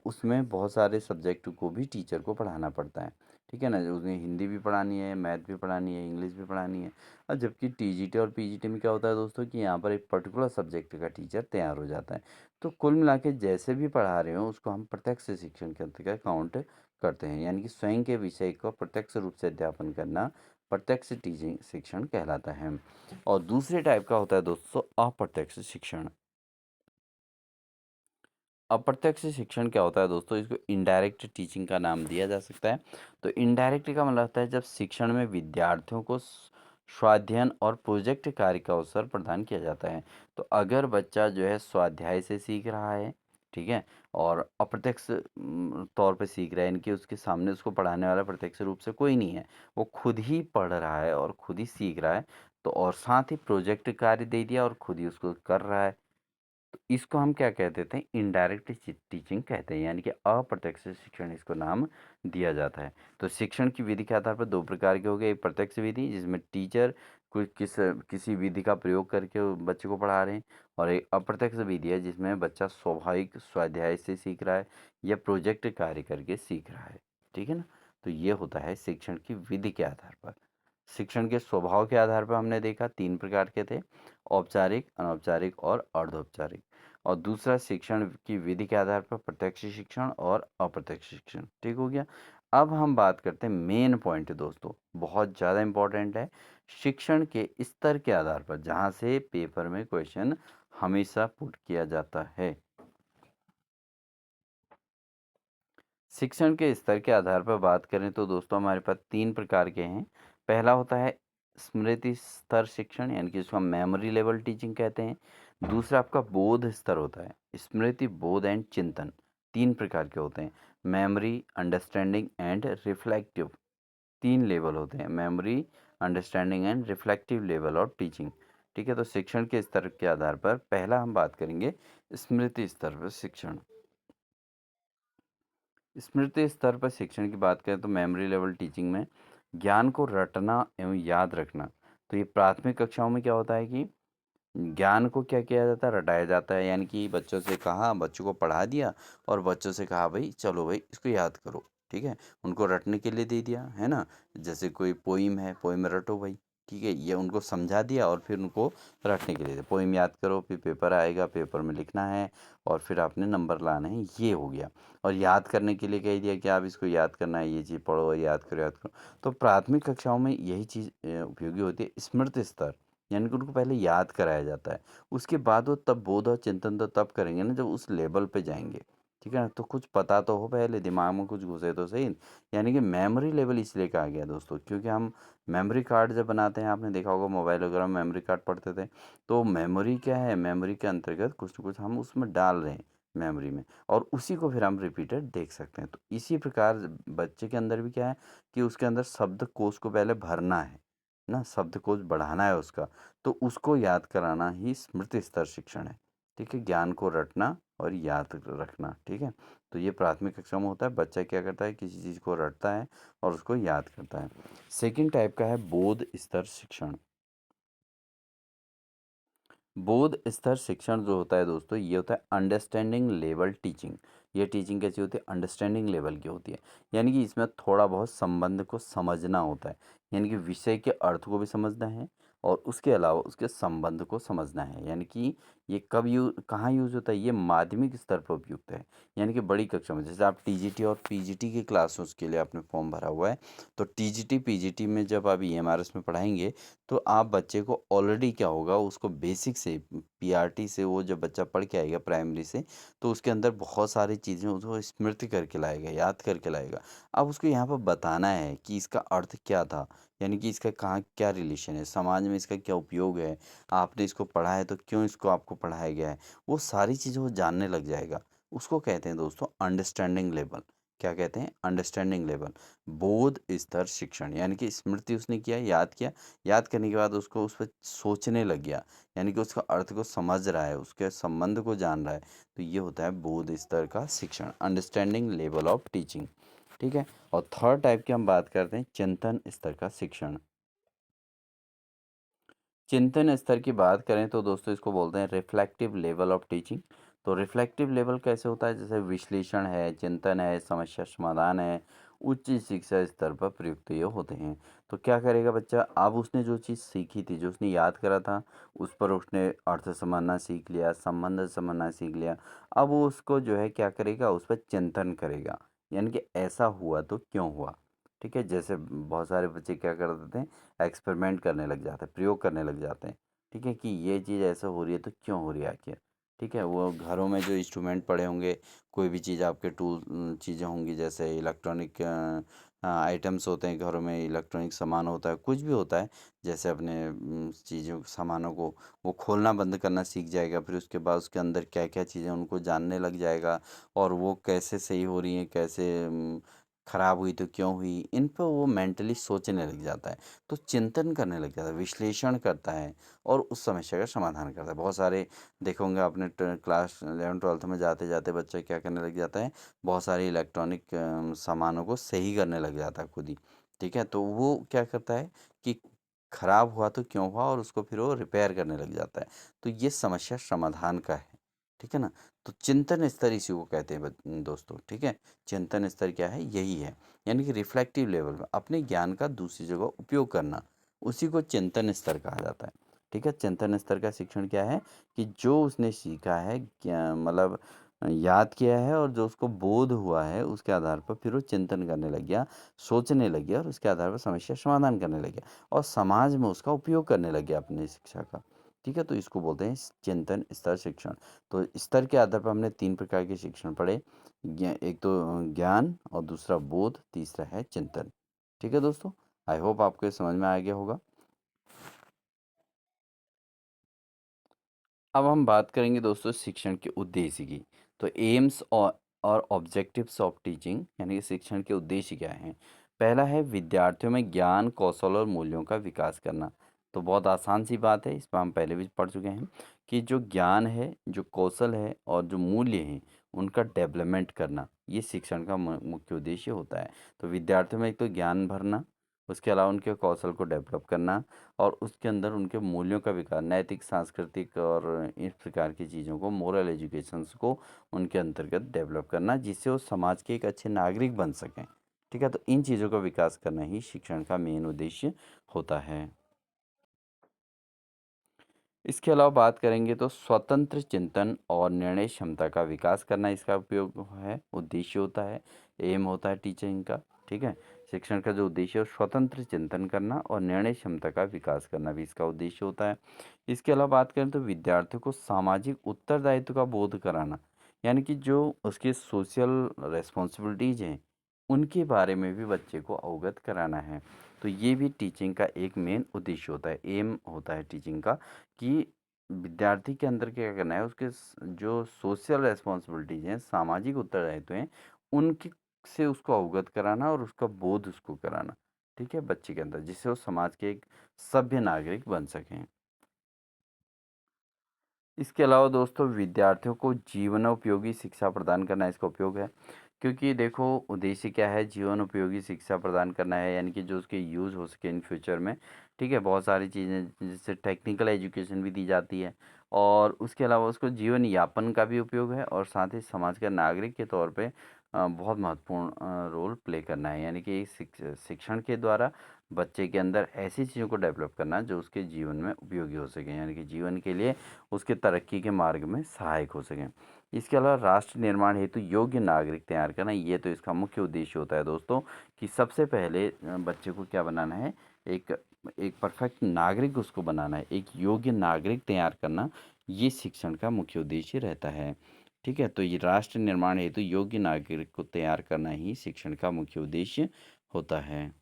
उसमें बहुत सारे सब्जेक्ट को भी टीचर को पढ़ाना पड़ता है। ठीक है ना, उसमें हिंदी भी पढ़ानी है, मैथ भी पढ़ानी है, इंग्लिश भी पढ़ानी है। और जबकि टीजीटी और पीजीटी में क्या होता है दोस्तों कि यहाँ पर एक पर्टिकुलर सब्जेक्ट का टीचर तैयार हो जाता है। तो कुल मिला के जैसे भी पढ़ा रहे हो उसको हम प्रत्यक्ष शिक्षण के अंतर्गत काउंट करते हैं, यानी कि स्वयं के विषय को प्रत्यक्ष रूप से अध्यापन करना प्रत्यक्ष टीचिंग शिक्षण कहलाता है। और दूसरे टाइप का होता है दोस्तों अप्रत्यक्ष शिक्षण। अप्रत्यक्ष शिक्षण क्या होता है दोस्तों, इसको इनडायरेक्ट टीचिंग का नाम दिया जा सकता है। तो इनडायरेक्ट का मतलब होता है जब शिक्षण में विद्यार्थियों को स्वाध्ययन और प्रोजेक्ट कार्य का अवसर प्रदान किया जाता है। तो अगर बच्चा जो है स्वाध्याय से सीख रहा है, ठीक है, और अप्रत्यक्ष तौर पे सीख रहा है, इनके उसके सामने उसको पढ़ाने वाला प्रत्यक्ष रूप से कोई नहीं है, वो खुद ही पढ़ रहा है और खुद ही सीख रहा है, तो और साथ ही प्रोजेक्ट कार्य दे दिया और खुद ही उसको कर रहा है, तो इसको हम क्या कह देते हैं, इनडायरेक्ट टीचिंग कहते हैं, यानी कि अप्रत्यक्ष शिक्षण इसको नाम दिया जाता है। तो शिक्षण की विधि के आधार पर दो प्रकार के हो गए, एक प्रत्यक्ष विधि जिसमें टीचर कोई किसी विधि का प्रयोग करके वो बच्चे को पढ़ा रहे हैं, और एक अप्रत्यक्ष विधि है जिसमें बच्चा स्वाभाविक स्वाध्याय से सीख रहा है या प्रोजेक्ट कार्य करके सीख रहा है। ठीक है ना, तो ये होता है शिक्षण की विधि के आधार पर। शिक्षण के स्वभाव के आधार पर हमने देखा तीन प्रकार के थे, औपचारिक, अनौपचारिक और अर्धौपचारिक। और दूसरा शिक्षण की विधि के आधार पर प्रत्यक्ष शिक्षण और अप्रत्यक्ष शिक्षण। ठीक हो गया। अब हम बात करते हैं मेन पॉइंट दोस्तों, बहुत ज़्यादा इंपॉर्टेंट है, शिक्षण के स्तर के आधार पर, जहाँ से पेपर में क्वेश्चन हमेशा पुट किया जाता है। शिक्षण के स्तर के आधार पर बात करें तो दोस्तों हमारे पास तीन प्रकार के हैं। पहला होता है स्मृति स्तर शिक्षण, यानी कि इसको हम मेमोरी लेवल टीचिंग कहते हैं। दूसरा आपका बोध स्तर होता है, स्मृति, बोध एंड चिंतन। तीन प्रकार के होते हैं, मेमोरी, अंडरस्टैंडिंग एंड रिफ्लेक्टिव। तीन लेवल होते हैं, memory, understanding and reflective level of teaching. ठीक है, तो शिक्षण के स्तर के आधार पर पहला हम बात करेंगे स्मृति स्तर पर शिक्षण। स्मृति स्तर पर शिक्षण की बात करें तो मेमोरी लेवल टीचिंग में ज्ञान को रटना एवं याद रखना। तो ये प्राथमिक कक्षाओं में क्या होता है कि ज्ञान को क्या किया जाता है, रटाया जाता है, यानी कि बच्चों से कहा, बच्चों को पढ़ा दिया और बच्चों से कहा भाई चलो भाई इसको याद करो। ठीक है, उनको रटने के लिए दे दिया है ना, जैसे कोई पोइम है, पोइम रटो भाई। ठीक है, ये उनको समझा दिया और फिर उनको रटने के लिए पोइम याद करो, फिर पेपर आएगा, पेपर में लिखना है और फिर आपने नंबर लाना है, ये हो गया। और याद करने के लिए कह दिया कि आप इसको याद करना है, ये चीज़ पढ़ो और याद करो, याद करो। तो प्राथमिक कक्षाओं में यही चीज़ उपयोगी होती है, स्मृति स्तर, यानी कि उनको पहले याद कराया जाता है। उसके बाद वो तब बोध और चिंतन तो तब करेंगे ना जब उस लेवल पे जाएँगे। ठीक है ना? तो कुछ पता तो हो, पहले दिमाग में कुछ घुसे तो सही। यानी कि मेमोरी लेवल इसलिए कहा गया दोस्तों, क्योंकि हम मेमोरी कार्ड जब बनाते हैं, आपने देखा होगा मोबाइल वगैरह में मेमोरी कार्ड पढ़ते थे। तो मेमोरी क्या है? मेमोरी के अंतर्गत कुछ न कुछ हम उसमें डाल रहे हैं मेमोरी में, और उसी को फिर हम रिपीटेड देख सकते हैं। तो इसी प्रकार बच्चे के अंदर भी क्या है कि उसके अंदर शब्दकोश को पहले भरना है ना, शब्दकोश बढ़ाना है उसका। तो उसको याद कराना ही स्मृति स्तर शिक्षण है। ठीक है, ज्ञान को रटना और याद रखना। ठीक है, तो ये प्राथमिक कक्षा में होता है, बच्चा क्या करता है, किसी चीज़ को रटता है और उसको याद करता है। सेकंड टाइप का है बोध स्तर शिक्षण। बोध स्तर शिक्षण जो होता है दोस्तों, ये होता है अंडरस्टैंडिंग लेवल टीचिंग। ये टीचिंग कैसी होती है, अंडरस्टैंडिंग लेवल की होती है, यानी कि इसमें थोड़ा बहुत संबंध को समझना होता है, यानी कि विषय के अर्थ को भी समझना है और उसके अलावा उसके संबंध को समझना है। यानी कि ये कब कहाँ यूज होता है, ये माध्यमिक स्तर पर उपयुक्त है, यानी कि बड़ी कक्षा में। जैसे आप टीजीटी और पीजीटी की क्लासेस के लिए आपने फॉर्म भरा हुआ है, तो टीजीटी पीजीटी में जब आप ईएमआरएस में पढ़ाएंगे तो आप बच्चे को ऑलरेडी क्या होगा, उसको बेसिक से, पीआरटी से वो जब बच्चा पढ़ के आएगा प्राइमरी से, तो उसके अंदर बहुत सारी चीज़ें उसको स्मृति करके लाएगा, याद करके लाएगा। अब उसको यहाँ पर बताना है कि इसका अर्थ क्या था, यानी कि इसका कहाँ क्या रिलेशन है, समाज में इसका क्या उपयोग है, आपने इसको पढ़ा है तो क्यों इसको आपको पढ़ाया गया है, वो सारी चीज़ें वो जानने लग जाएगा। उसको कहते हैं दोस्तों अंडरस्टैंडिंग लेवल, क्या कहते हैं, अंडरस्टैंडिंग लेवल, बोध स्तर शिक्षण, यानी कि स्मृति उसने किया, याद करने के बाद उसको उस पर सोचने लग गया, यानी कि उसका अर्थ को समझ रहा है, उसके संबंध को जान रहा है, तो ये होता है बोध स्तर का शिक्षण, अंडरस्टैंडिंग लेवल ऑफ टीचिंग। ठीक है। और थर्ड टाइप की हम बात करते हैं चिंतन स्तर का शिक्षण। चिंतन स्तर की बात करें तो दोस्तों इसको बोलते हैं रिफ्लेक्टिव लेवल ऑफ टीचिंग। तो रिफ्लेक्टिव लेवल कैसे होता है, जैसे विश्लेषण है, चिंतन है, समस्या समाधान है, उच्च शिक्षा स्तर पर प्रयुक्त ये होते हैं। तो क्या करेगा बच्चा, अब उसने जो चीज़ सीखी थी, जो उसने याद करा था, उस पर उसने अर्थ समझना सीख लिया, संबंध समझना सीख लिया। अब वो उसको जो है क्या करेगा, उस पर चिंतन करेगा, यानी कि ऐसा हुआ तो क्यों हुआ। ठीक है। जैसे बहुत सारे बच्चे क्या कर देते हैं, एक्सपेरिमेंट करने लग जाते हैं, प्रयोग करने लग जाते हैं। ठीक है, कि ये चीज़ ऐसे हो रही है तो क्यों हो रही है आखिर। ठीक है, वो घरों में जो इंस्ट्रूमेंट पड़े होंगे, कोई भी चीज़ आपके टूल चीज़ें होंगी, जैसे इलेक्ट्रॉनिक आइटम्स होते हैं घरों में, इलेक्ट्रॉनिक सामान होता है, कुछ भी होता है, जैसे अपने चीज़ों सामानों को वो खोलना बंद करना सीख जाएगा, फिर उसके बाद उसके अंदर क्या क्या चीज़ें उनको जानने लग जाएगा, और वो कैसे सही हो रही हैं, कैसे खराब हुई तो क्यों हुई, इन पर वो मेंटली सोचने लग जाता है। तो चिंतन करने लग जाता है, विश्लेषण करता है, और उस समस्या का समाधान करता है। बहुत सारे देखे होंगे आपने, क्लास 11 12 में जाते जाते बच्चा क्या करने लग जाता है, बहुत सारे इलेक्ट्रॉनिक सामानों को सही करने लग जाता है खुद ही। ठीक है, तो वो क्या करता है कि खराब हुआ तो क्यों हुआ, और उसको फिर वो रिपेयर करने लग जाता है। तो ये समस्या समाधान का है। ठीक है ना। तो चिंतन स्तर इसी को कहते हैं दोस्तों। ठीक है, चिंतन स्तर क्या है, यही है, यानी कि रिफ्लेक्टिव लेवल में अपने ज्ञान का दूसरी जगह उपयोग करना, उसी को चिंतन स्तर कहा जाता है। ठीक है, चिंतन स्तर का शिक्षण क्या है, कि जो उसने सीखा है, मतलब याद किया है, और जो उसको बोध हुआ है, उसके आधार पर फिर वो चिंतन करने लग गया, सोचने लग गया, और उसके आधार पर समस्या समाधान करने लग गया, और समाज में उसका उपयोग करने लग गया अपनी शिक्षा का। ठीक है, तो इसको बोलते हैं चिंतन स्तर शिक्षण। तो स्तर के आधार पर हमने 3 प्रकार के शिक्षण पढ़े। एक तो ज्ञान, और दूसरा बोध, तीसरा है चिंतन। ठीक है दोस्तों, आई होप आपको ये समझ में आ गया होगा। अब हम बात करेंगे दोस्तों शिक्षण के उद्देश्य की। तो एम्स और ऑब्जेक्टिव्स ऑफ टीचिंग, यानी कि शिक्षण के उद्देश्य क्या हैं। पहला है विद्यार्थियों में ज्ञान, कौशल और मूल्यों का विकास करना। तो बहुत आसान सी बात है, इस पर हम पहले भी पढ़ चुके हैं, कि जो ज्ञान है, जो कौशल है, और जो मूल्य हैं, उनका डेवलपमेंट करना, ये शिक्षण का मुख्य उद्देश्य होता है। तो विद्यार्थियों में एक तो ज्ञान भरना, उसके अलावा उनके कौशल को डेवलप करना, और उसके अंदर उनके मूल्यों का विकास, नैतिक, सांस्कृतिक और इस प्रकार की चीज़ों को, मोरल एजुकेशंस को उनके अंतर्गत डेवलप करना, जिससे वो समाज के एक अच्छे नागरिक बन सकें। ठीक है, तो इन चीज़ों का विकास करना ही शिक्षण का मेन उद्देश्य होता है। इसके अलावा बात करेंगे तो स्वतंत्र चिंतन और निर्णय क्षमता का विकास करना इसका उपयोग है, उद्देश्य होता है, एम होता है टीचिंग का। ठीक है, शिक्षण का जो उद्देश्य है वो स्वतंत्र चिंतन करना और निर्णय क्षमता का विकास करना भी इसका उद्देश्य होता है। इसके अलावा बात करें तो विद्यार्थियों को सामाजिक उत्तरदायित्व का बोध कराना, यानी कि जो उसके सोशल रेस्पॉन्सिबिलिटीज हैं, उनके बारे में भी बच्चे को अवगत कराना है। तो ये भी टीचिंग का एक मेन उद्देश्य होता है, एम होता है टीचिंग का, कि विद्यार्थी के अंदर क्या करना है, उसके जो सोशल रेस्पॉन्सिबिलिटीज हैं, सामाजिक उत्तरदायित्व हैं, उनके से उसको अवगत कराना और उसका बोध उसको कराना। ठीक है, बच्चे के अंदर, जिससे वो समाज के एक सभ्य नागरिक बन सकें। इसके अलावा दोस्तों विद्यार्थियों को जीवनोपयोगी शिक्षा प्रदान करना इसका उपयोग है, क्योंकि देखो उद्देश्य क्या है, जीवन उपयोगी शिक्षा प्रदान करना है, यानी कि जो उसके यूज़ हो सके इन फ्यूचर में। ठीक है, बहुत सारी चीज़ें जिससे टेक्निकल एजुकेशन भी दी जाती है, और उसके अलावा उसको जीवन यापन का भी उपयोग है, और साथ ही समाज के नागरिक के तौर पे बहुत महत्वपूर्ण रोल प्ले करना है, यानी कि शिक्षण के द्वारा बच्चे के अंदर ऐसी चीज़ों को डेवलप करना जो उसके जीवन में उपयोगी हो सके, यानी कि जीवन के लिए उसके तरक्की के मार्ग में सहायक हो सकें। इसके अलावा राष्ट्र निर्माण हेतु योग्य नागरिक तैयार करना, ये तो इसका मुख्य उद्देश्य होता है दोस्तों, कि सबसे पहले बच्चे को क्या बनाना है, एक एक परफेक्ट नागरिक उसको बनाना है, एक योग्य नागरिक तैयार करना, ये शिक्षण का मुख्य उद्देश्य रहता है। ठीक है, तो ये राष्ट्र निर्माण हेतु योग्य नागरिक को तैयार करना ही शिक्षण का मुख्य उद्देश्य होता है।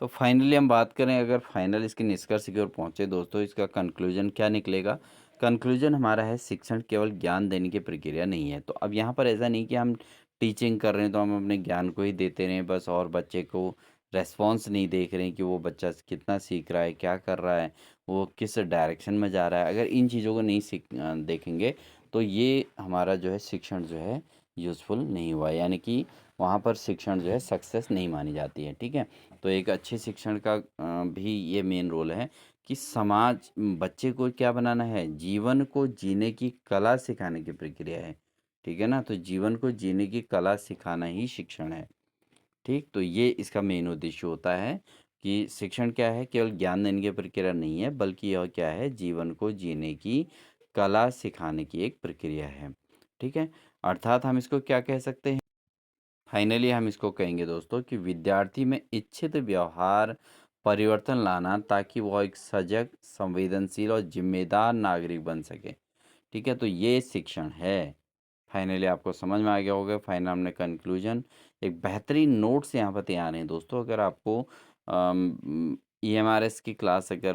तो फाइनली हम बात करें, अगर फाइनल इसके निष्कर्ष की ओर पहुँचे दोस्तों, इसका कंक्लूजन क्या निकलेगा। कंक्लूजन हमारा है, शिक्षण केवल ज्ञान देने की प्रक्रिया नहीं है। तो अब यहाँ पर ऐसा नहीं कि हम टीचिंग कर रहे हैं तो हम अपने ज्ञान को ही देते रहें बस, और बच्चे को रेस्पॉन्स नहीं देख रहे हैं कि वो बच्चा कितना सीख रहा है, क्या कर रहा है, वो किस डायरेक्शन में जा रहा है। अगर इन चीज़ों को नहीं देखेंगे तो ये हमारा जो है शिक्षण जो है यूज़फुल नहीं हुआ, यानी कि वहाँ पर शिक्षण जो है सक्सेस नहीं मानी जाती है। ठीक है, तो एक अच्छे शिक्षण का भी ये मेन रोल है कि समाज बच्चे को क्या बनाना है, जीवन को जीने की कला सिखाने की प्रक्रिया है। ठीक है ना, तो जीवन को जीने की कला सिखाना ही शिक्षण है। ठीक, तो ये इसका मेन उद्देश्य होता है कि शिक्षण क्या है, केवल ज्ञान देने की प्रक्रिया नहीं है, बल्कि यह क्या है, जीवन को जीने की कला सिखाने की एक प्रक्रिया है। ठीक है, अर्थात हम इसको क्या कह सकते हैं, फाइनली हम इसको कहेंगे दोस्तों कि विद्यार्थी में इच्छित व्यवहार परिवर्तन लाना, ताकि वह एक सजग, संवेदनशील और जिम्मेदार नागरिक बन सके। ठीक है, तो ये शिक्षण है। फाइनली आपको समझ में आ गया होगा। फाइनल हमने कंक्लूजन एक बेहतरीन नोट्स यहाँ पर तैयार हैं दोस्तों। अगर आपको ईएमआरएस की क्लास अगर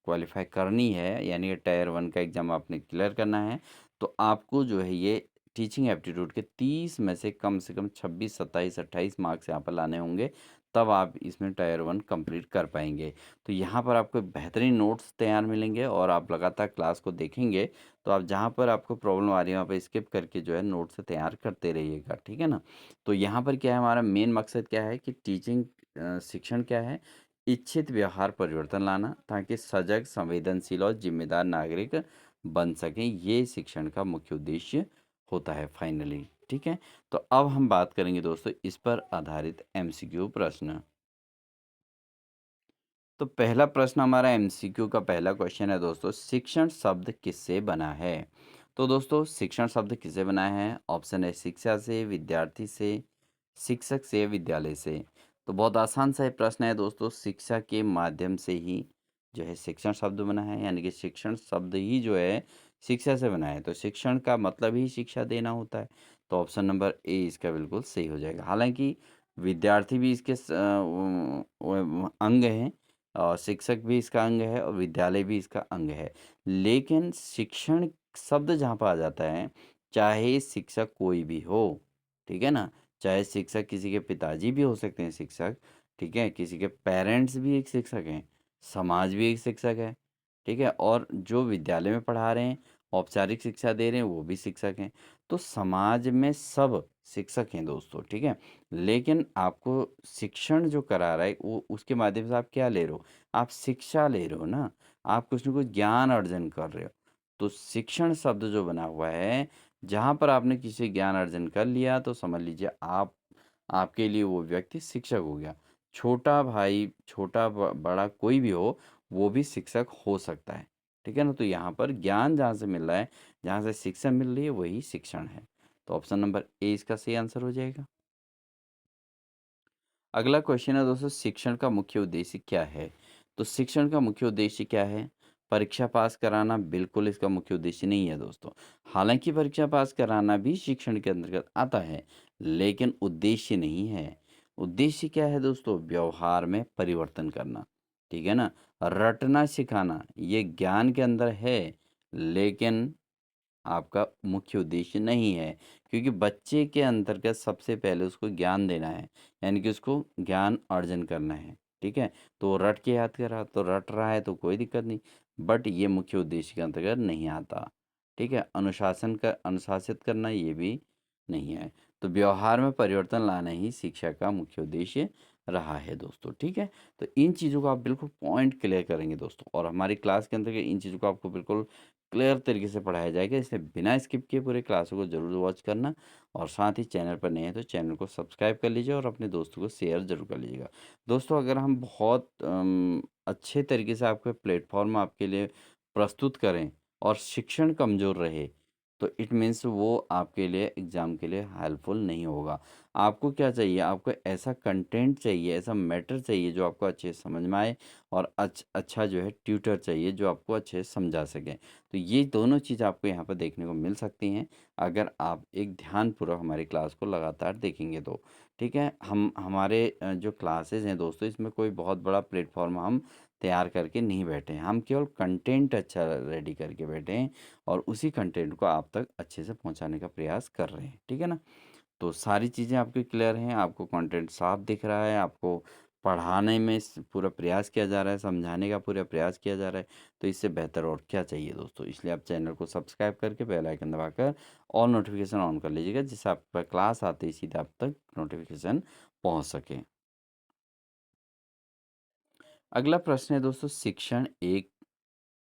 क्वालिफाई करनी है, यानी कि टायर 1 का एग्ज़ाम आपने क्लियर करना है, तो आपको जो है ये टीचिंग एप्टीट्यूड के 30 में से कम 26, 27, 28 मार्क्स यहाँ पर लाने होंगे, तब आप इसमें टायर 1 कंप्लीट कर पाएंगे। तो यहाँ पर आपको बेहतरीन नोट्स तैयार मिलेंगे, और आप लगातार क्लास को देखेंगे तो आप जहाँ पर आपको प्रॉब्लम आ रही है वहाँ पर स्किप करके जो है नोट्स तैयार करते रहिएगा। ठीक है ना, तो यहाँ पर क्या है, हमारा मेन मकसद क्या है कि टीचिंग शिक्षण क्या है, इच्छित व्यवहार परिवर्तन लाना, ताकि सजग, संवेदनशील और जिम्मेदार नागरिक बन सकें। ये शिक्षण का मुख्य उद्देश्य होता है फाइनली। ठीक है, तो अब हम बात करेंगे दोस्तों इस पर आधारित एमसीक्यू प्रश्न। तो पहला प्रश्न हमारा एमसीक्यू का पहला क्वेश्चन है दोस्तों, शिक्षण शब्द किससे बना है। तो दोस्तों शिक्षण शब्द किससे बना है, ऑप्शन है शिक्षा से, विद्यार्थी से, शिक्षक से, विद्यालय से। तो बहुत आसान सा ये प्रश्न है दोस्तों, शिक्षा के माध्यम से ही जो है शिक्षण शब्द बना है, यानी कि शिक्षण शब्द ही जो है शिक्षा से बना है। तो शिक्षण का मतलब ही शिक्षा देना होता है। तो ऑप्शन नंबर ए इसका बिल्कुल सही हो जाएगा। हालांकि विद्यार्थी भी इसके अंग हैं, और शिक्षक भी इसका अंग है, और विद्यालय भी इसका अंग है। लेकिन शिक्षण शब्द जहाँ पर आ जाता है, चाहे शिक्षक कोई भी हो, ठीक है ना, चाहे शिक्षक किसी के पिताजी भी हो सकते हैं शिक्षक, ठीक है, किसी के पेरेंट्स भी एक शिक्षक हैं, समाज भी एक शिक्षक है, ठीक है, और जो विद्यालय में पढ़ा रहे हैं, औपचारिक शिक्षा दे रहे हैं, वो भी शिक्षक हैं। तो समाज में सब शिक्षक हैं दोस्तों। ठीक है, लेकिन आपको शिक्षण जो करा रहा है वो उसके माध्यम से आप क्या ले रहे हो, आप शिक्षा ले रहे हो ना, आप कुछ न कुछ ज्ञान अर्जन कर रहे हो। तो शिक्षण शब्द जो बना हुआ है, जहाँ पर आपने किसी ज्ञान अर्जन कर लिया, तो समझ लीजिए आप, आपके लिए वो व्यक्ति शिक्षक हो गया। छोटा भाई, छोटा बड़ा कोई भी हो, वो भी शिक्षक हो सकता है। ठीक है ना, तो यहाँ पर ज्ञान जहाँ से मिल रहा है, जहाँ से शिक्षा मिल रही है, वही शिक्षण है। तो ऑप्शन नंबर ए इसका सही आंसर हो जाएगा। अगला क्वेश्चन है दोस्तों, शिक्षण का मुख्य उद्देश्य क्या है। तो शिक्षण का मुख्य उद्देश्य क्या है, परीक्षा पास कराना बिल्कुल इसका मुख्य उद्देश्य नहीं है दोस्तों। हालांकि परीक्षा पास कराना भी शिक्षण के अंतर्गत आता है, लेकिन उद्देश्य नहीं है। उद्देश्य क्या है दोस्तों, व्यवहार में परिवर्तन करना। ठीक है ना, रटना सिखाना ये ज्ञान के अंदर है, लेकिन आपका मुख्य उद्देश्य नहीं है, क्योंकि बच्चे के अंतर्गत सबसे पहले उसको ज्ञान देना है, यानी कि उसको ज्ञान अर्जन करना है। ठीक है, तो रट के याद कर रहा, तो रट रहा है तो कोई दिक्कत नहीं, बट ये मुख्य उद्देश्य के अंतर्गत नहीं आता। ठीक है, अनुशासन का अनुशासित करना ये भी नहीं है। तो व्यवहार में परिवर्तन लाना ही शिक्षा का मुख्य उद्देश्य रहा है दोस्तों। ठीक है, तो इन चीज़ों को आप बिल्कुल पॉइंट क्लियर करेंगे दोस्तों, और हमारी क्लास के अंतर्गत इन चीज़ों को आपको बिल्कुल क्लियर तरीके से पढ़ाया जाएगा, इसलिए बिना स्किप किए पूरे क्लासों को ज़रूर वॉच करना। और साथ ही चैनल पर नए हैं तो चैनल को सब्सक्राइब कर लीजिए, और अपने दोस्तों को शेयर ज़रूर कर लीजिएगा। दोस्तों अगर हम बहुत अच्छे तरीके से आपके प्लेटफॉर्म आपके लिए प्रस्तुत करें, और शिक्षण कमज़ोर रहे, तो इट मीन्स वो आपके लिए एग्ज़ाम के लिए हेल्पफुल नहीं होगा। आपको क्या चाहिए, आपको ऐसा कंटेंट चाहिए, ऐसा मैटर चाहिए जो आपको अच्छे से समझ में आए, और अच्छा जो है ट्यूटर चाहिए जो आपको अच्छे से समझा सके। तो ये दोनों चीज़ आपको यहाँ पर देखने को मिल सकती हैं, अगर आप एक ध्यानपूर्वक हमारी क्लास को लगातार देखेंगे तो। ठीक है, हम हमारे जो क्लासेस हैं दोस्तों, इसमें कोई बहुत बड़ा प्लेटफॉर्म हम तैयार करके नहीं बैठे हैं, हम केवल कंटेंट अच्छा रेडी करके बैठे हैं, और उसी कंटेंट को आप तक अच्छे से पहुंचाने का प्रयास कर रहे हैं। ठीक है ना, तो सारी चीज़ें आपकी क्लियर हैं, आपको कंटेंट साफ दिख रहा है, आपको पढ़ाने में पूरा प्रयास किया जा रहा है, समझाने का पूरा प्रयास किया जा रहा है, तो इससे बेहतर और क्या चाहिए दोस्तों। इसलिए आप चैनल को सब्सक्राइब करके बेल आइकन दबाकर ऑल नोटिफिकेशन ऑन कर लीजिएगा, जिससे आपका क्लास आते ही सीधा आप तक नोटिफिकेशन पहुंच सके। अगला प्रश्न है दोस्तों, शिक्षण एक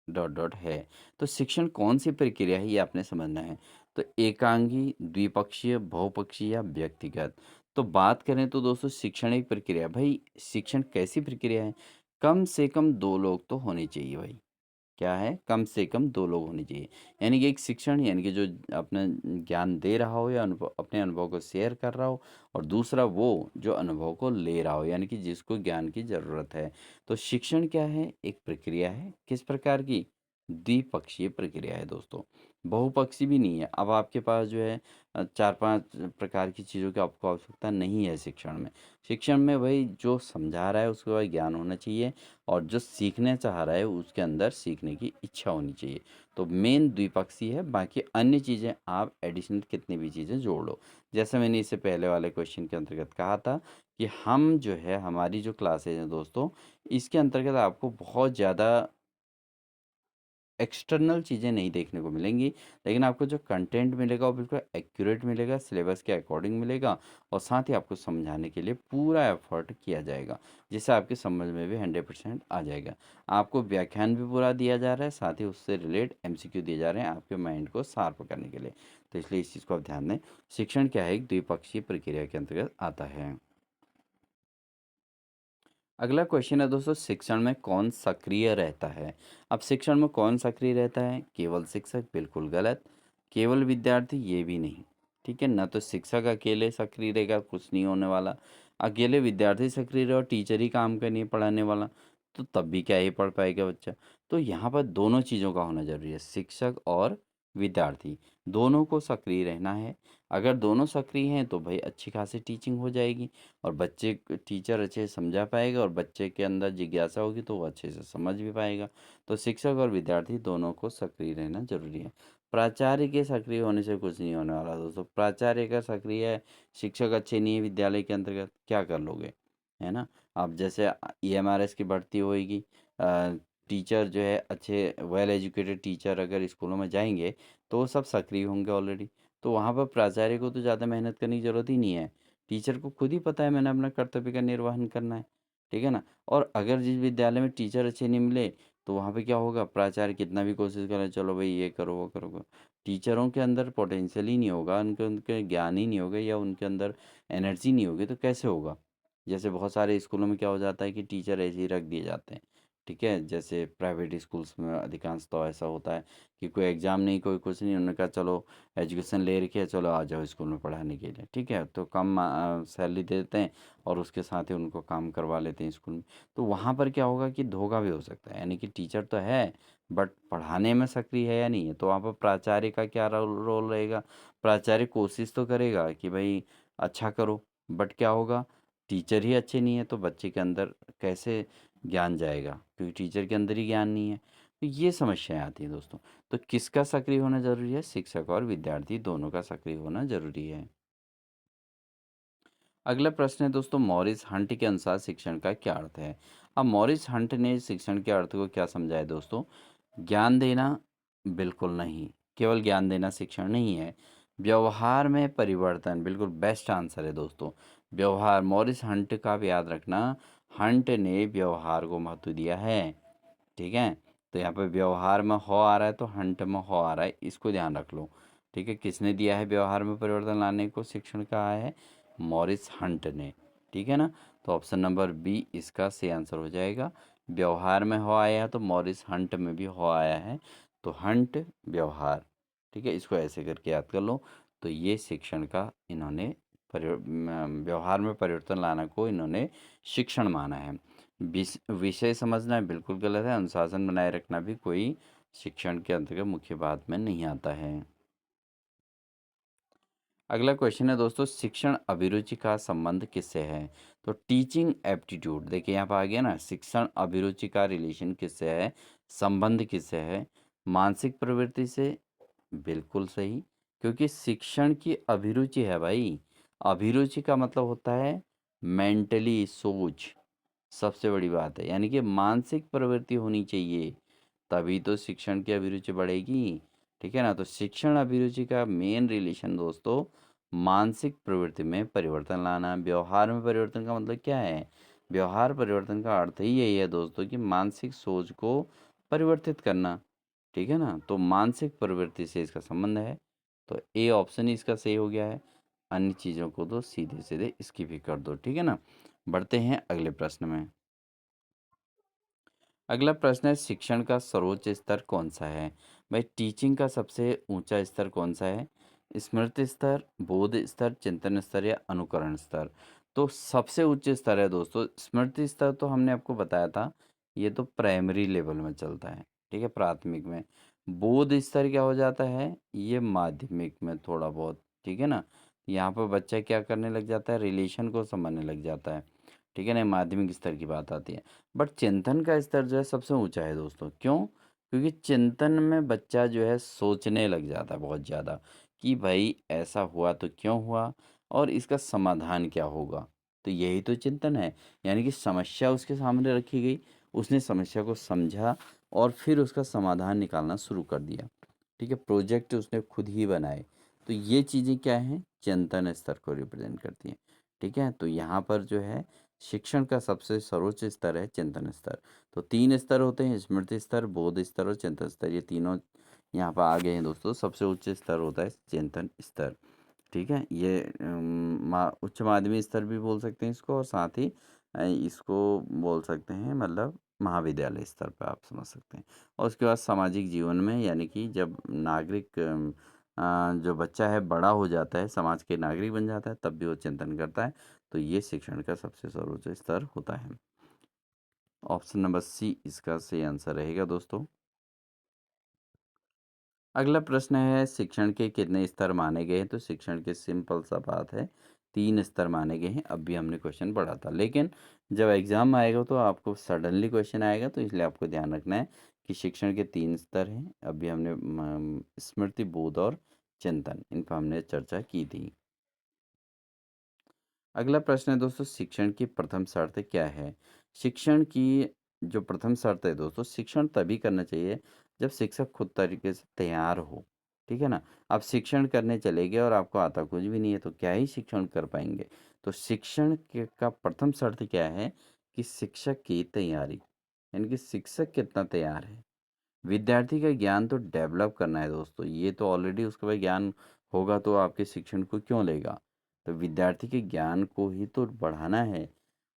डॉट डॉट है। तो शिक्षण कौन सी प्रक्रिया है, ये आपने समझना है। तो एकांगी, द्विपक्षीय, बहुपक्षीय या व्यक्तिगत। तो बात करें तो दोस्तों शिक्षण एक प्रक्रिया, भाई शिक्षण कैसी प्रक्रिया है, कम से कम दो लोग तो होने चाहिए भाई। क्या है, कम से कम दो लोग होने चाहिए। यानी कि एक शिक्षण यानी कि जो अपना ज्ञान दे रहा हो या अनुभव, अपने अनुभव को शेयर कर रहा हो, और दूसरा वो जो अनुभव को ले रहा हो, यानी कि जिसको ज्ञान की ज़रूरत है। तो शिक्षण क्या है, एक प्रक्रिया है, किस प्रकार की, द्विपक्षीय प्रक्रिया है दोस्तों, बहुपक्षी भी नहीं है। अब आपके पास जो है चार पांच प्रकार की चीज़ों की आपको आवश्यकता नहीं है शिक्षण में। शिक्षण में वही जो समझा रहा है उसके बाद ज्ञान होना चाहिए, और जो सीखना चाह रहा है उसके अंदर सीखने की इच्छा होनी चाहिए। तो मेन द्विपक्षीय है, बाकी अन्य चीज़ें आप एडिशनल कितनी भी चीज़ें जोड़ लो। जैसे मैंने इससे पहले वाले क्वेश्चन के अंतर्गत कहा था कि हम जो है हमारी जो क्लासेज हैं दोस्तों, इसके अंतर्गत आपको बहुत ज़्यादा एक्सटर्नल चीज़ें नहीं देखने को मिलेंगी, लेकिन आपको जो कंटेंट मिलेगा वो बिल्कुल एक्यूरेट मिलेगा, सिलेबस के अकॉर्डिंग मिलेगा, और साथ ही आपको समझाने के लिए पूरा एफर्ट किया जाएगा, जिससे आपकी समझ में भी 100% आ जाएगा। आपको व्याख्यान भी पूरा दिया जा रहा है, साथ ही उससे रिलेट एमसीक्यू दिए जा रहे हैं आपके माइंड को शार्प करने के लिए। तो इसलिए इस चीज़ को आप ध्यान दें। शिक्षण क्या है, एक द्विपक्षीय प्रक्रिया के अंतर्गत आता है। अगला क्वेश्चन है दोस्तों, शिक्षण में कौन सक्रिय रहता है। अब शिक्षण में कौन सक्रिय रहता है, केवल शिक्षक, बिल्कुल गलत। केवल विद्यार्थी, ये भी नहीं। ठीक है ना, तो शिक्षक अकेले सक्रिय रहेगा, कुछ नहीं होने वाला। अकेले विद्यार्थी सक्रिय रहे और टीचर ही काम करनी है पढ़ाने वाला, तो तब भी क्या ही पढ़ पाएगा बच्चा। तो यहाँ पर दोनों चीज़ों का होना जरूरी है, शिक्षक और विद्यार्थी दोनों को सक्रिय रहना है। अगर दोनों सक्रिय हैं तो भाई अच्छी खासी टीचिंग हो जाएगी, और बच्चे टीचर अच्छे से समझा पाएगा, और बच्चे के अंदर जिज्ञासा होगी तो वो अच्छे से समझ भी पाएगा। तो शिक्षक और विद्यार्थी दोनों को सक्रिय रहना जरूरी है। प्राचार्य के सक्रिय होने से कुछ नहीं होने वाला दोस्तों। प्राचार्य का सक्रिय है, शिक्षक अच्छे नहीं है विद्यालय के अंतर्गत, क्या कर लोगे, है ना। अब जैसे ईएमआरएस की भर्ती होएगी, टीचर जो है अच्छे वेल एजुकेटेड टीचर अगर स्कूलों में जाएंगे तो वो सब सक्रिय होंगे ऑलरेडी। तो वहाँ पर प्राचार्य को तो ज़्यादा मेहनत करने की ज़रूरत ही नहीं है। टीचर को खुद ही पता है मैंने अपना कर्तव्य का निर्वहन करना है। ठीक है ना। और अगर जिस विद्यालय में टीचर अच्छे नहीं मिले, तो वहाँ पे क्या होगा, प्राचार्य कितना भी कोशिश करें, चलो भाई ये करो वो करो, टीचरों के अंदर पोटेंशियल ही नहीं होगा, उनके उनके ज्ञान ही नहीं होगा, या उनके अंदर एनर्जी नहीं होगी, तो कैसे होगा। जैसे बहुत सारे स्कूलों में क्या हो जाता है कि टीचर ऐसे ही रख दिए जाते हैं। ठीक है, जैसे प्राइवेट स्कूल्स में अधिकांश तो ऐसा होता है कि कोई एग्ज़ाम नहीं, कोई कुछ नहीं, उन्होंने कहा चलो एजुकेशन ले रखी है, चलो आ जाओ स्कूल में पढ़ाने के लिए। ठीक है, तो कम सैलरी दे देते हैं, और उसके साथ ही उनको काम करवा लेते हैं स्कूल में। तो वहाँ पर क्या होगा कि धोखा भी हो सकता है, यानी कि टीचर तो है बट पढ़ाने में सक्रिय है या नहीं है। तो वहाँ पर प्राचार्य का क्या रोल रोल रहेगा, प्राचार्य कोशिश तो करेगा कि भाई अच्छा करो, बट क्या होगा, टीचर ही अच्छे नहीं है तो बच्चे के अंदर कैसे ज्ञान जाएगा, क्योंकि टीचर के अंदर ही ज्ञान नहीं है। तो ये समस्याएं आती हैं दोस्तों। तो किसका सक्रिय होना जरूरी है, शिक्षक और विद्यार्थी दोनों का सक्रिय होना जरूरी है। अगला प्रश्न है दोस्तों, मॉरिस हंट के अनुसार शिक्षण का क्या अर्थ है। अब मॉरिस हंट ने शिक्षण के अर्थ को क्या समझाया दोस्तों, ज्ञान देना, बिल्कुल नहीं, केवल ज्ञान देना शिक्षण नहीं है। व्यवहार में परिवर्तन, बिल्कुल बेस्ट आंसर है दोस्तों। व्यवहार, मॉरिस हंट का भी याद रखना, हंट ने व्यवहार को महत्व दिया है। ठीक है, तो यहाँ पे व्यवहार में हो आ रहा है तो हंट में हो आ रहा है, इसको ध्यान रख लो। ठीक है, किसने दिया है व्यवहार में परिवर्तन लाने को शिक्षण कहा है, मॉरिस हंट ने। ठीक है ना, तो ऑप्शन नंबर बी इसका सही आंसर हो जाएगा। व्यवहार में हो आया है तो मॉरिस हंट में भी हो आया है, तो हंट व्यवहार। ठीक है, इसको ऐसे करके याद कर लो। तो ये शिक्षण का इन्होंने व्यवहार में परिवर्तन लाना को इन्होंने शिक्षण माना है। विषय समझना बिल्कुल गलत है, अनुशासन बनाए रखना भी कोई शिक्षण के अंतर्गत मुख्य बात में नहीं आता है। अगला क्वेश्चन है दोस्तों, शिक्षण अभिरुचि का संबंध किससे है। तो टीचिंग एप्टीट्यूड, देखिए यहाँ पर आ गया ना, शिक्षण अभिरुचि का रिलेशन किससे है, संबंध किससे है, मानसिक प्रवृत्ति से। बिल्कुल सही, क्योंकि शिक्षण की अभिरुचि है भाई। अभिरुचि का मतलब होता है मेंटली सोच, सबसे बड़ी बात है, यानी कि मानसिक प्रवृत्ति होनी चाहिए, तभी तो शिक्षण की अभिरुचि बढ़ेगी। ठीक है ना? तो शिक्षण अभिरुचि का मेन रिलेशन दोस्तों मानसिक प्रवृत्ति में परिवर्तन लाना। व्यवहार में परिवर्तन का मतलब क्या है? व्यवहार परिवर्तन का अर्थ ही यही है दोस्तों कि मानसिक सोच को परिवर्तित करना। ठीक है ना? तो मानसिक प्रवृत्ति से इसका संबंध है। तो ए ऑप्शन ही इसका सही हो गया है। अन्य चीज़ों को तो सीधे सीधे स्किप ही कर दो। ठीक है ना? बढ़ते हैं अगले प्रश्न में। अगला प्रश्न है शिक्षण का सर्वोच्च स्तर कौन सा है? भाई टीचिंग का सबसे ऊंचा स्तर कौन सा है? स्मृति स्तर, बोध स्तर, चिंतन स्तर या अनुकरण स्तर? तो सबसे उच्च स्तर है दोस्तों स्मृति स्तर, तो हमने आपको बताया था ये तो प्राइमरी लेवल में चलता है। ठीक है, प्राथमिक में। बोध स्तर क्या हो जाता है? ये माध्यमिक में थोड़ा बहुत। ठीक है ना? यहाँ पर बच्चा क्या करने लग जाता है? रिलेशन को समझने लग जाता है। ठीक है ना? माध्यमिक स्तर की बात आती है। बट चिंतन का स्तर जो है सबसे ऊंचा है दोस्तों। क्यों? क्योंकि चिंतन में बच्चा जो है सोचने लग जाता है बहुत ज़्यादा कि भाई ऐसा हुआ तो क्यों हुआ और इसका समाधान क्या होगा। तो यही तो चिंतन है, यानी कि समस्या उसके सामने रखी गई, उसने समस्या को समझा और फिर उसका समाधान निकालना शुरू कर दिया। ठीक है, प्रोजेक्ट उसने खुद ही बनाए। तो ये चीज़ें क्या हैं? चिंतन स्तर को रिप्रेजेंट करती हैं। ठीक है, तो यहाँ पर जो है शिक्षण का सबसे सर्वोच्च स्तर है चिंतन स्तर। तो 3 स्तर होते हैं, स्मृति स्तर, बोध स्तर और चिंतन स्तर। ये तीनों यहाँ पर आ गए हैं दोस्तों। सबसे उच्च स्तर होता है चिंतन स्तर। ठीक है, ये उच्च माध्यमिक स्तर भी बोल सकते हैं इसको, और साथ ही इसको बोल सकते हैं मतलब महाविद्यालय स्तर पे आप समझ सकते हैं। और उसके बाद सामाजिक जीवन में, यानी कि जब नागरिक जो बच्चा है बड़ा हो जाता है, समाज के नागरिक बन जाता है, तब भी वो चिंतन करता है। तो ये शिक्षण का सबसे सर्वोच्च स्तर होता है। ऑप्शन नंबर सी इसका सही आंसर रहेगा दोस्तों। अगला प्रश्न है शिक्षण के कितने स्तर माने गए हैं? तो शिक्षण के सिंपल सा बात है, 3 स्तर माने गए हैं। अब भी हमने क्वेश्चन पढ़ा था, लेकिन जब एग्जाम में आएगा तो आपको सडनली क्वेश्चन आएगा, तो इसलिए आपको ध्यान रखना है कि शिक्षण के 3 स्तर हैं। अभी हमने स्मृति, बोध और चिंतन, इन पर हमने चर्चा की थी। अगला प्रश्न है दोस्तों शिक्षण की प्रथम शर्त क्या है? शिक्षण की जो प्रथम शर्त है दोस्तों, शिक्षण तभी करना चाहिए जब शिक्षक खुद तरीके से तैयार हो। ठीक है ना? आप शिक्षण करने चले गए और आपको आता कुछ भी नहीं है तो क्या ही शिक्षण कर पाएंगे? तो शिक्षण का प्रथम शर्त क्या है? कि शिक्षक की तैयारी, यानी कि शिक्षक कितना तैयार है। विद्यार्थी का ज्ञान तो डेवलप करना है दोस्तों, ये तो ऑलरेडी उसके पास ज्ञान होगा तो आपके शिक्षण को क्यों लेगा? तो विद्यार्थी के ज्ञान को ही तो बढ़ाना है।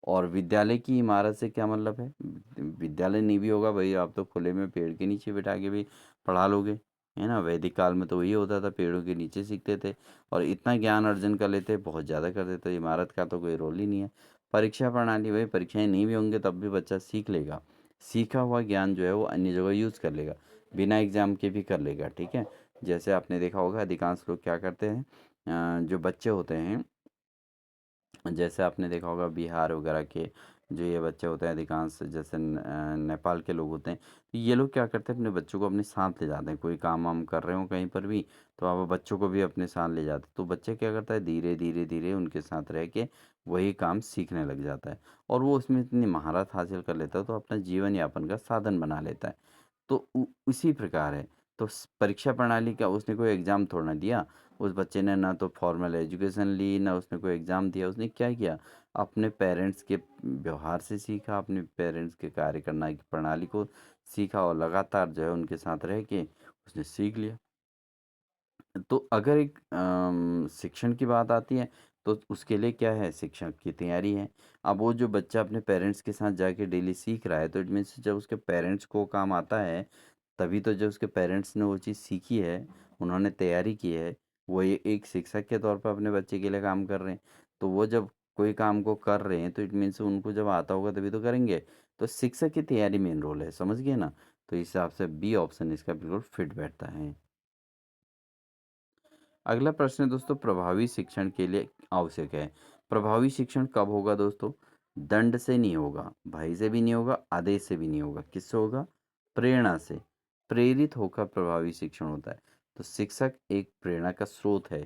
और विद्यालय की इमारत से क्या मतलब है? विद्यालय नहीं भी होगा भाई, आप तो खुले में पेड़ के नीचे बिठा के भी पढ़ा लोगे। है ना? वैदिक काल में तो वही होता था, पेड़ों के नीचे सीखते थे और इतना ज्ञान अर्जन कर लेते, बहुत ज़्यादा कर देते। इमारत का तो कोई रोल ही नहीं है। परीक्षा प्रणाली, भाई परीक्षाएं नहीं भी होंगे तब भी बच्चा सीख लेगा। सीखा हुआ ज्ञान जो है वो अन्य जगह यूज़ कर लेगा, बिना एग्ज़ाम के भी कर लेगा। ठीक है, जैसे आपने देखा होगा अधिकांश लोग क्या करते हैं, जो बच्चे होते हैं, जैसे आपने देखा होगा बिहार वगैरह के जो ये बच्चे होते हैं अधिकांश, जैसे नेपाल के लोग होते हैं, तो ये लोग क्या करते हैं अपने बच्चों को अपने साथ ले जाते हैं। कोई काम वाम कर रहे हो कहीं पर भी तो आप बच्चों को भी अपने साथ ले जाते हैं। तो बच्चे क्या करता है, धीरे धीरे धीरे उनके साथ रह के वही काम सीखने लग जाता है और वो उसमें इतनी महारत हासिल कर लेता है तो अपना जीवन यापन का साधन बना लेता है। तो उसी प्रकार है। तो परीक्षा प्रणाली क्या, उसने कोई एग्ज़ाम थोड़ा ना दिया। उस बच्चे ने ना तो फॉर्मल एजुकेशन ली, ना उसने कोई एग्ज़ाम दिया। उसने क्या किया, अपने पेरेंट्स के व्यवहार से सीखा, अपने पेरेंट्स के कार्य करना की प्रणाली को सीखा और लगातार जो है उनके साथ रह के उसने सीख लिया। तो अगर एक शिक्षण की बात आती है तो उसके लिए क्या है, शिक्षक की तैयारी है। अब वो जो बच्चा अपने पेरेंट्स के साथ जाके डेली सीख रहा है तो इट मीन्स जब उसके पेरेंट्स को काम आता है, तभी तो जब उसके पेरेंट्स ने वो चीज़ सीखी है, उन्होंने तैयारी की है, वो एक शिक्षक के तौर पर अपने बच्चे के लिए काम कर रहे हैं। तो वो जब कोई काम को कर रहे हैं तो इट मीन्स उनको जब आता होगा तभी तो करेंगे। तो शिक्षक की तैयारी मेन रोल है, समझ गए ना? तो इस हिसाब से बी ऑप्शन इसका बिल्कुल फिट बैठता है। अगला प्रश्न है दोस्तों प्रभावी शिक्षण के लिए आवश्यक है। प्रभावी शिक्षण कब होगा दोस्तों? दंड से नहीं होगा, भय से भी नहीं होगा, आदेश से भी नहीं होगा। किससे होगा? प्रेरणा से। प्रेरित होकर प्रभावी शिक्षण होता है। तो शिक्षक एक प्रेरणा का स्रोत है।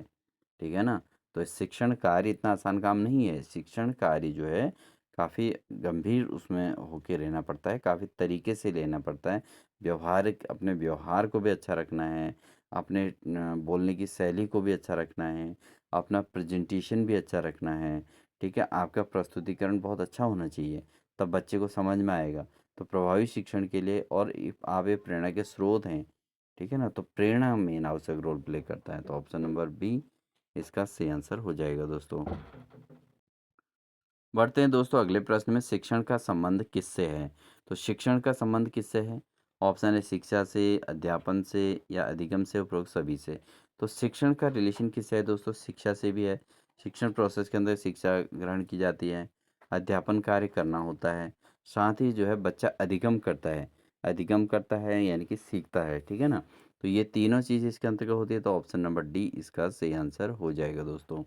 ठीक है ना? तो शिक्षण कार्य इतना आसान काम नहीं है। शिक्षण कार्य जो है काफ़ी गंभीर उसमें होके रहना पड़ता है, काफ़ी तरीके से लेना पड़ता है। व्यवहारिक अपने व्यवहार को भी अच्छा रखना है, अपने बोलने की शैली को भी अच्छा रखना है, अपना प्रेजेंटेशन भी अच्छा रखना है। ठीक है, आपका प्रस्तुतिकरण बहुत अच्छा होना चाहिए, तब बच्चे को समझ में आएगा। तो प्रभावी शिक्षण के लिए और आप ये प्रेरणा के स्रोत हैं। ठीक है ना, तो प्रेरणा मेन आवश्यक रोल प्ले करता है। तो ऑप्शन नंबर बी इसका सही आंसर हो जाएगा दोस्तों। बढ़ते हैं दोस्तों अगले प्रश्न में, शिक्षण का संबंध किससे है? तो शिक्षण का संबंध किससे है? ऑप्शन है शिक्षा से, अध्यापन से, या अधिगम से, उपरोक्त सभी से। तो शिक्षण का रिलेशन किससे है दोस्तों? शिक्षा से भी है। शिक्षण प्रोसेस के अंदर शिक्षा ग्रहण की जाती है, अध्यापन कार्य करना होता है, साथ ही जो है बच्चा अधिगम करता है। अधिगम करता है यानी कि सीखता है। ठीक है ना, तो ये तीनों चीज़ इसके अंतर्गत होती है। तो ऑप्शन नंबर डी इसका सही आंसर हो जाएगा दोस्तों।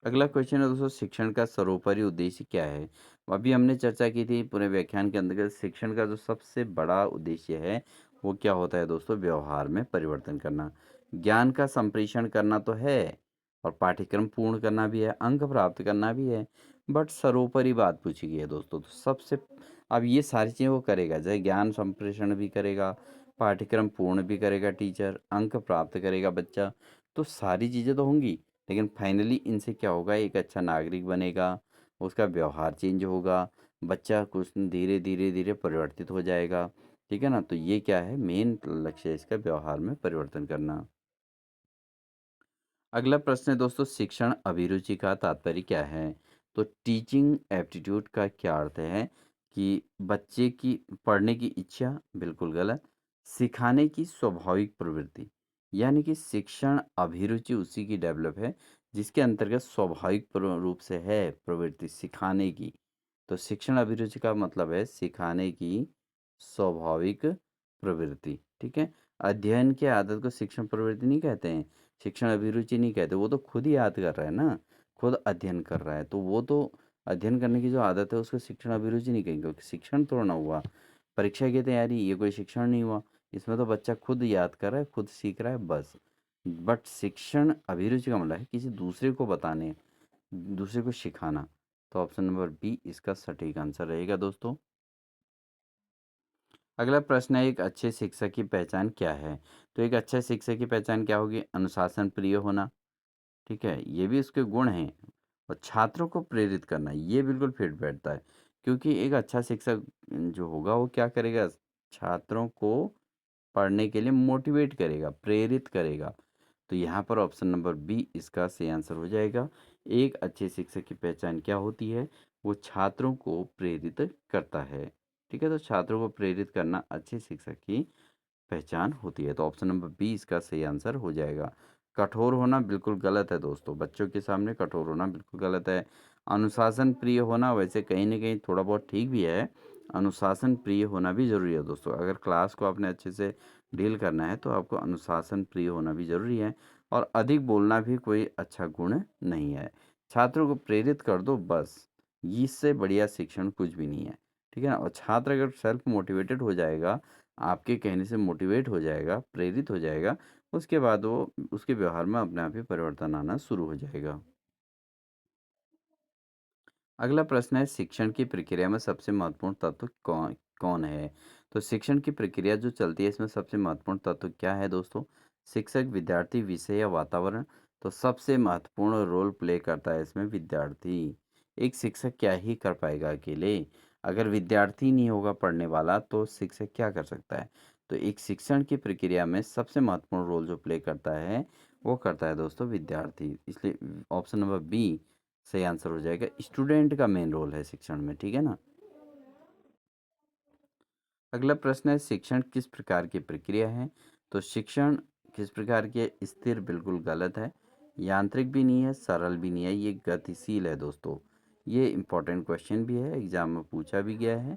अगला क्वेश्चन है दोस्तों, शिक्षण का सर्वोपरि उद्देश्य क्या है? अभी हमने चर्चा की थी पूरे व्याख्यान के अंतर्गत, शिक्षण का जो सबसे बड़ा उद्देश्य है वो क्या होता है दोस्तों? व्यवहार में परिवर्तन करना। ज्ञान का संप्रेषण करना तो है, और पाठ्यक्रम पूर्ण करना भी है, अंक प्राप्त करना भी है। बट सर्वोपरि बात पूछी गई है दोस्तों, तो सबसे अब ये सारी चीज़ें वो करेगा, जैसे ज्ञान संप्रेषण भी करेगा, पाठ्यक्रम पूर्ण भी करेगा टीचर, अंक प्राप्त करेगा बच्चा, तो सारी चीज़ें तो होंगी, लेकिन फाइनली इनसे क्या होगा? एक अच्छा नागरिक बनेगा, उसका व्यवहार चेंज होगा, बच्चा कुछ धीरे धीरे धीरे परिवर्तित हो जाएगा। ठीक है ना, तो ये क्या है? मेन लक्ष्य है इसका व्यवहार में परिवर्तन करना। अगला प्रश्न है दोस्तों, शिक्षण अभिरुचि का तात्पर्य क्या है? तो टीचिंग एप्टीट्यूड का क्या अर्थ है? कि बच्चे की पढ़ने की इच्छा, बिल्कुल गलत। सिखाने की स्वाभाविक प्रवृत्ति, यानी कि शिक्षण अभिरुचि उसी की डेवलप है जिसके अंतर्गत स्वाभाविक रूप से है प्रवृत्ति सिखाने की। तो शिक्षण अभिरुचि का मतलब है सिखाने की स्वाभाविक प्रवृत्ति। ठीक है, अध्ययन की आदत को शिक्षण प्रवृत्ति नहीं कहते हैं, शिक्षण अभिरुचि नहीं कहते। वो तो खुद ही याद कर रहा है ना, खुद अध्ययन कर रहा है, तो वो तो अध्ययन करने की जो आदत है उसको शिक्षण अभिरुचि नहीं कहेंगे, क्योंकि शिक्षण थोड़ा ना हुआ। परीक्षा की तैयारी ये कोई शिक्षण नहीं हुआ, इसमें तो बच्चा खुद याद कर रहा है, खुद सीख रहा है बस। बट शिक्षण अभिरुचि का मतलब है किसी दूसरे को बताने, दूसरे को सिखाना। तो ऑप्शन नंबर बी इसका सटीक आंसर रहेगा दोस्तों। अगला प्रश्न है, एक अच्छे शिक्षक की पहचान क्या है? तो एक अच्छे शिक्षक की पहचान क्या होगी? अनुशासन प्रिय होना। ठीक है, ये भी उसके गुण हैं। और छात्रों को प्रेरित करना, ये बिल्कुल फिट बैठता है, क्योंकि एक अच्छा शिक्षक जो होगा वो क्या करेगा? छात्रों को पढ़ने के लिए मोटिवेट करेगा, प्रेरित करेगा। तो यहाँ पर ऑप्शन नंबर बी इसका सही आंसर हो जाएगा। एक अच्छे शिक्षक की पहचान क्या होती है? वो छात्रों को प्रेरित करता है। ठीक है, तो छात्रों को प्रेरित करना अच्छे शिक्षक की पहचान होती है। तो ऑप्शन नंबर बी इसका सही आंसर हो जाएगा। कठोर होना बिल्कुल गलत है दोस्तों, बच्चों के सामने कठोर होना बिल्कुल गलत है। अनुशासन प्रिय होना वैसे कहीं ना कहीं थोड़ा बहुत ठीक भी है, अनुशासन प्रिय होना भी ज़रूरी है दोस्तों। अगर क्लास को आपने अच्छे से डील करना है तो आपको अनुशासन प्रिय होना भी ज़रूरी है, और अधिक बोलना भी कोई अच्छा गुण नहीं है। छात्रों को प्रेरित कर दो बस, इससे बढ़िया शिक्षण कुछ भी नहीं है। ठीक है ना, और छात्र अगर सेल्फ मोटिवेटेड हो जाएगा, आपके कहने से मोटिवेट हो जाएगा, प्रेरित हो जाएगा, उसके बाद वो उसके व्यवहार में अपने आप ही परिवर्तन आना शुरू हो जाएगा। अगला प्रश्न है, शिक्षण की प्रक्रिया में सबसे महत्वपूर्ण तत्व कौन कौन है? तो शिक्षण की प्रक्रिया जो चलती है इसमें सबसे महत्वपूर्ण तत्व क्या है दोस्तों? शिक्षक, विद्यार्थी, विषय या वातावरण? तो सबसे महत्वपूर्ण रोल प्ले करता है इसमें विद्यार्थी। एक शिक्षक क्या ही कर पाएगा अकेले? अगर विद्यार्थी नहीं होगा पढ़ने वाला तो शिक्षक क्या कर सकता है? तो एक शिक्षण की प्रक्रिया में सबसे महत्वपूर्ण रोल जो प्ले करता है वो करता है दोस्तों विद्यार्थी। इसलिए ऑप्शन नंबर बी सही आंसर हो जाएगा। स्टूडेंट का मेन रोल है शिक्षण में। ठीक है ना, अगला प्रश्न है, शिक्षण किस प्रकार की प्रक्रिया है? तो शिक्षण किस प्रकार की है? स्थिर बिल्कुल गलत है, यांत्रिक भी नहीं है, सरल भी नहीं है, ये गतिशील है दोस्तों। ये इम्पोर्टेंट क्वेश्चन भी है, एग्जाम में पूछा भी गया है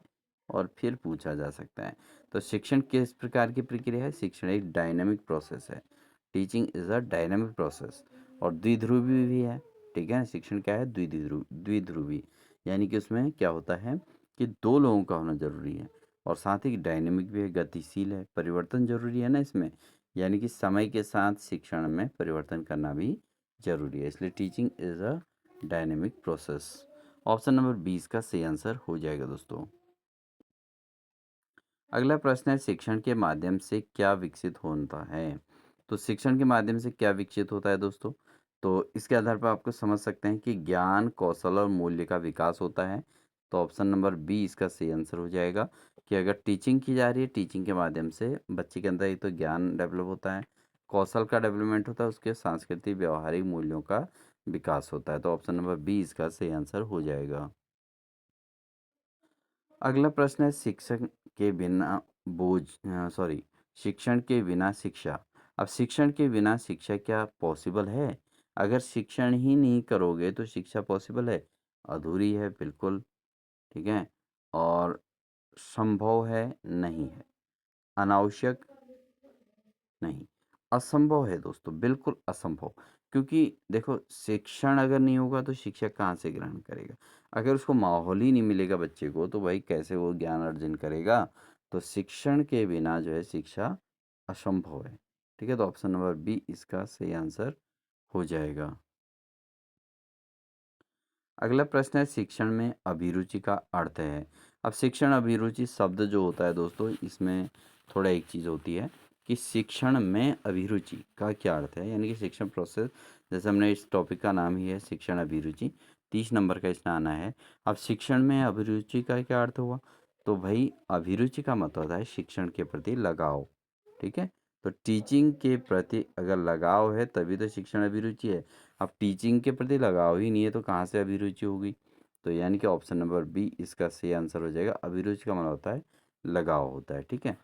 और फिर पूछा जा सकता है। तो शिक्षण किस प्रकार की प्रक्रिया है? शिक्षण एक डायनामिक प्रोसेस है। Teaching is a dynamic process, और द्विध्रुवी भी है। ठीक है ना, शिक्षण क्या है? द्विध्रुवी, यानी कि उसमें क्या होता है कि दो लोगों का होना जरूरी है, और साथ ही डायनेमिक भी है, गतिशील है, परिवर्तन जरूरी है ना इसमें, यानी कि समय के साथ शिक्षण में परिवर्तन करना भी ज़रूरी है, इसलिए teaching is a dynamic process. Option number 20 का सही आंसर हो जाएगा दोस्तों। अगला प्रश्न है, शिक्षण के माध्यम से क्या विकसित होता है? तो शिक्षण के माध्यम से क्या विकसित होता है दोस्तों? तो इसके आधार पर आपको समझ सकते हैं कि ज्ञान, कौशल और मूल्य का विकास होता है। तो ऑप्शन नंबर बी इसका सही आंसर हो जाएगा कि अगर टीचिंग की जा रही है, टीचिंग के माध्यम से बच्चे के अंदर एक तो ज्ञान डेवलप होता है, कौशल का डेवलपमेंट होता है, उसके सांस्कृतिक व्यवहारिक मूल्यों का विकास होता है। तो ऑप्शन नंबर बी इसका सही आंसर हो जाएगा। अगला प्रश्न है, शिक्षण के बिना शिक्षण के बिना शिक्षा। अब शिक्षण के बिना शिक्षा क्या पॉसिबल है? अगर शिक्षण ही नहीं करोगे तो शिक्षा पॉसिबल है? अधूरी है बिल्कुल, ठीक है? और संभव है? नहीं है। अनावश्यक? नहीं। असंभव है दोस्तों, बिल्कुल असंभव। क्योंकि देखो, शिक्षण अगर नहीं होगा तो शिक्षा कहाँ से ग्रहण करेगा? अगर उसको माहौल ही नहीं मिलेगा बच्चे को, तो भाई कैसे वो ज्ञान अर्जन करेगा? तो शिक्षण के बिना जो है शिक्षा असंभव है। ठीक है? तो ऑप्शन नंबर बी इसका सही आंसर हो जाएगा। अगला प्रश्न है, शिक्षण में अभिरुचि का अर्थ है। अब शिक्षण अभिरुचि शब्द जो होता है दोस्तों, इसमें थोड़ा एक चीज़ होती है कि शिक्षण में अभिरुचि का क्या अर्थ है, यानी कि शिक्षण प्रोसेस। जैसे हमने इस टॉपिक का नाम ही है शिक्षण अभिरुचि, 30 नंबर का इसमें आना है। अब शिक्षण में अभिरुचि का क्या अर्थ हुआ? तो भाई अभिरुचि का मतलब होता है शिक्षण के प्रति लगाव। ठीक है? तो टीचिंग के प्रति अगर लगाव है तभी तो शिक्षण अभिरुचि है। अब टीचिंग के प्रति लगाव ही नहीं है तो कहाँ से अभिरुचि होगी? तो यानी कि ऑप्शन नंबर बी इसका सही आंसर हो जाएगा। अभिरुचि का मतलब होता है लगाव होता है। ठीक है?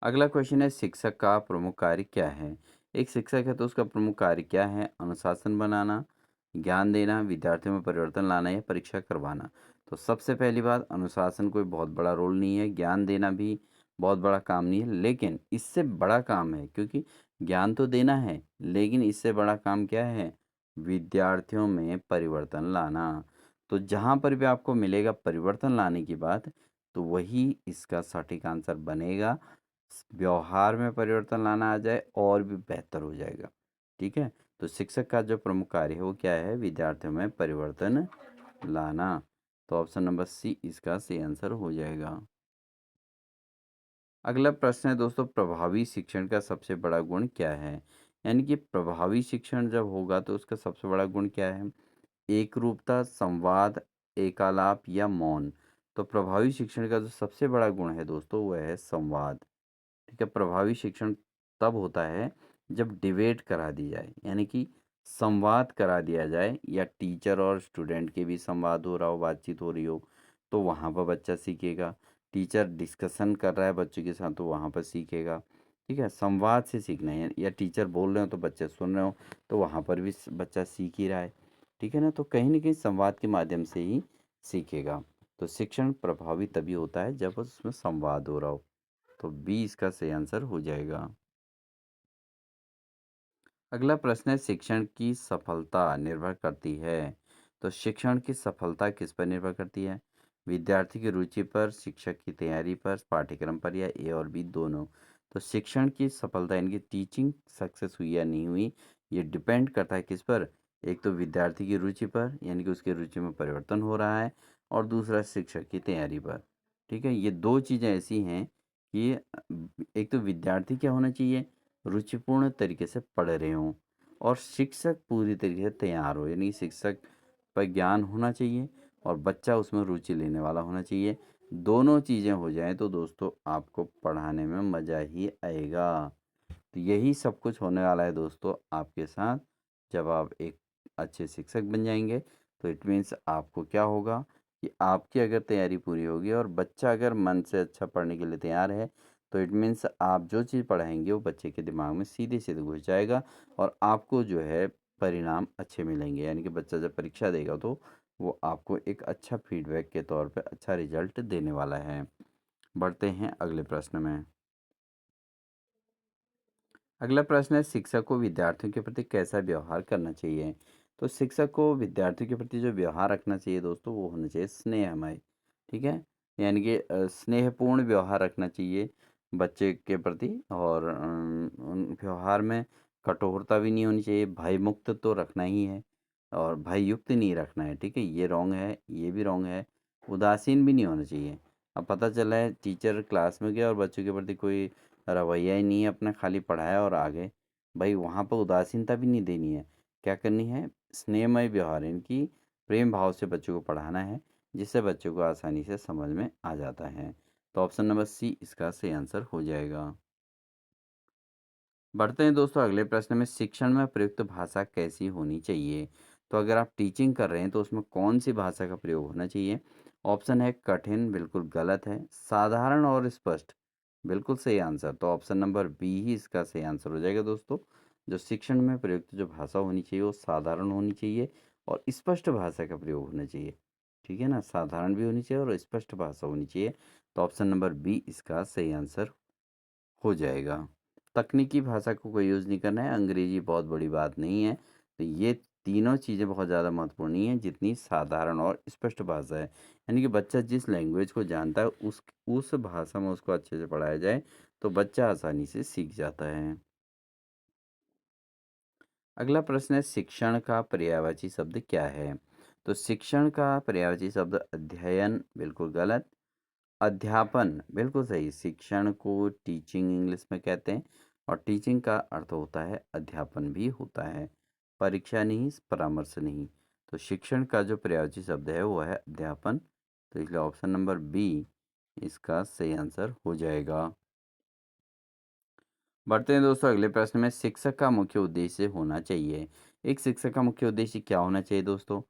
अगला क्वेश्चन है, शिक्षक का प्रमुख कार्य क्या है? एक शिक्षक है तो उसका प्रमुख कार्य क्या है? अनुशासन बनाना, ज्ञान देना, विद्यार्थियों में परिवर्तन लाना या परीक्षा करवाना। तो सबसे पहली बात, अनुशासन कोई बहुत बड़ा रोल नहीं है, ज्ञान देना भी बहुत बड़ा काम नहीं है, लेकिन इससे बड़ा काम है, क्योंकि ज्ञान तो देना है लेकिन इससे बड़ा काम क्या है? विद्यार्थियों में परिवर्तन लाना। तो जहाँ पर भी आपको मिलेगा परिवर्तन लाने की बात, तो वही इसका सटीक आंसर बनेगा। व्यवहार में परिवर्तन लाना आ जाए और भी बेहतर हो जाएगा। ठीक है? तो शिक्षक का जो प्रमुख कार्य है वो क्या है? विद्यार्थियों में परिवर्तन लाना। तो ऑप्शन नंबर सी इसका सही आंसर हो जाएगा। अगला प्रश्न है दोस्तों, प्रभावी शिक्षण का सबसे बड़ा गुण क्या है? यानी कि प्रभावी शिक्षण जब होगा तो उसका सबसे बड़ा गुण क्या है? एकरूपता, संवाद, एकालाप या मौन। तो प्रभावी शिक्षण का जो सबसे बड़ा गुण है दोस्तों वह है संवाद। ठीक है? प्रभावी शिक्षण तब होता है जब डिबेट करा दी जाए, यानी कि संवाद करा दिया जाए, या टीचर और स्टूडेंट के भी संवाद हो रहा हो, बातचीत हो रही हो, तो वहाँ पर बच्चा सीखेगा। टीचर डिस्कशन कर रहा है बच्चों के साथ तो वहाँ पर सीखेगा। ठीक है? संवाद से सीखना है, या टीचर बोल रहे हो तो बच्चे सुन रहे हो, तो वहाँ पर भी बच्चा सीख ही रहा है। ठीक है ना? तो कहीं ना कहीं संवाद के माध्यम से ही सीखेगा। तो शिक्षण प्रभावी तभी होता है जब उसमें संवाद हो रहा हो। तो बी इसका सही आंसर हो जाएगा। अगला प्रश्न है, शिक्षण की सफलता निर्भर करती है। तो शिक्षण की सफलता किस पर निर्भर करती है? विद्यार्थी की रुचि पर, शिक्षक की तैयारी पर, पाठ्यक्रम पर, या ए और बी दोनों? तो शिक्षण की सफलता यानी कि टीचिंग सक्सेस हुई या नहीं हुई, ये डिपेंड करता है किस पर? एक तो विद्यार्थी की रुचि पर, यानी कि उसकी रुचि में परिवर्तन हो रहा है, और दूसरा शिक्षक की तैयारी पर। ठीक है? ये दो चीज़ें ऐसी हैं कि एक तो विद्यार्थी क्या होना चाहिए? रुचिपूर्ण तरीके से पढ़ रहे हों, और शिक्षक पूरी तरीके से तैयार हो, यानी शिक्षक पर ज्ञान होना चाहिए और बच्चा उसमें रुचि लेने वाला होना चाहिए। दोनों चीज़ें हो जाएं तो दोस्तों आपको पढ़ाने में मज़ा ही आएगा। तो यही सब कुछ होने वाला है दोस्तों आपके साथ, जब आप एक अच्छे शिक्षक बन जाएंगे। तो इट मीन्स आपको क्या होगा कि आपकी अगर तैयारी पूरी होगी और बच्चा अगर मन से अच्छा पढ़ने के लिए तैयार है, तो इट मीन्स आप जो चीज़ पढ़ाएंगे वो बच्चे के दिमाग में सीधे सीधे घुस जाएगा, और आपको जो है परिणाम अच्छे मिलेंगे। यानी कि बच्चा जब परीक्षा देगा तो वो आपको एक अच्छा फीडबैक के तौर पे अच्छा रिजल्ट देने वाला है। बढ़ते हैं अगले प्रश्न में। अगला प्रश्न है, शिक्षक को विद्यार्थियों के प्रति कैसा व्यवहार करना चाहिए? तो शिक्षक को विद्यार्थियों के प्रति जो व्यवहार रखना चाहिए दोस्तों वो होना चाहिए स्नेहमय। ठीक है? यानी कि स्नेहपूर्ण व्यवहार रखना चाहिए। बच्चे के प्रति, और उन व्यवहार में कठोरता भी नहीं होनी चाहिए, भय मुक्त तो रखना ही है और भय युक्त नहीं रखना है, ठीक है? ये रॉन्ग है, ये भी रॉन्ग है। उदासीन भी नहीं होना चाहिए। अब पता चला है टीचर क्लास में गया और बच्चों के प्रति कोई रवैया ही नहीं है, अपना खाली पढ़ाया और आ गए। भाई वहाँ पर उदासीनता भी नहीं देनी है। क्या करनी है? स्नेहमय व्यवहार, इनकी प्रेम भाव से बच्चों को पढ़ाना है, जिससे बच्चों को आसानी से समझ में आ जाता है। तो ऑप्शन नंबर सी इसका सही आंसर हो जाएगा। बढ़ते हैं दोस्तों अगले प्रश्न में, शिक्षण में प्रयुक्त भाषा कैसी होनी चाहिए? तो अगर आप टीचिंग कर रहे हैं तो उसमें कौन सी भाषा का प्रयोग होना चाहिए? ऑप्शन है कठिन, बिल्कुल गलत है। साधारण और स्पष्ट, बिल्कुल सही आंसर। तो ऑप्शन नंबर बी ही इसका सही आंसर हो जाएगा दोस्तों। जो शिक्षण में प्रयुक्त जो भाषा होनी चाहिए वो साधारण होनी चाहिए और स्पष्ट भाषा का प्रयोग होना चाहिए, ठीक है ना? साधारण भी होनी चाहिए और स्पष्ट भाषा होनी चाहिए। तो ऑप्शन नंबर बी इसका सही आंसर हो जाएगा। तकनीकी भाषा को कोई यूज़ नहीं करना है, अंग्रेजी बहुत बड़ी बात नहीं है। तो ये तीनों चीज़ें बहुत ज़्यादा महत्वपूर्ण नहीं है जितनी साधारण और स्पष्ट भाषा है। यानी कि बच्चा जिस लैंग्वेज को जानता है उस भाषा में उसको अच्छे से पढ़ाया जाए तो बच्चा आसानी से सीख जाता है। अगला प्रश्न है, शिक्षण का पर्यायवाची शब्द क्या है? तो शिक्षण का पर्यायवाची शब्द अध्ययन, बिल्कुल गलत। अध्यापन, बिल्कुल सही। शिक्षण को टीचिंग इंग्लिश में कहते हैं और टीचिंग का अर्थ होता है अध्यापन भी होता है, परीक्षा नहीं, परामर्श नहीं। तो शिक्षण का जो पर्यायवाची शब्द है वो है अध्यापन। तो इसलिए ऑप्शन नंबर बी इसका सही आंसर हो जाएगा। बढ़ते हैं दोस्तों अगले प्रश्न में, शिक्षक का मुख्य उद्देश्य होना चाहिए। एक शिक्षक का मुख्य उद्देश्य क्या होना चाहिए दोस्तों?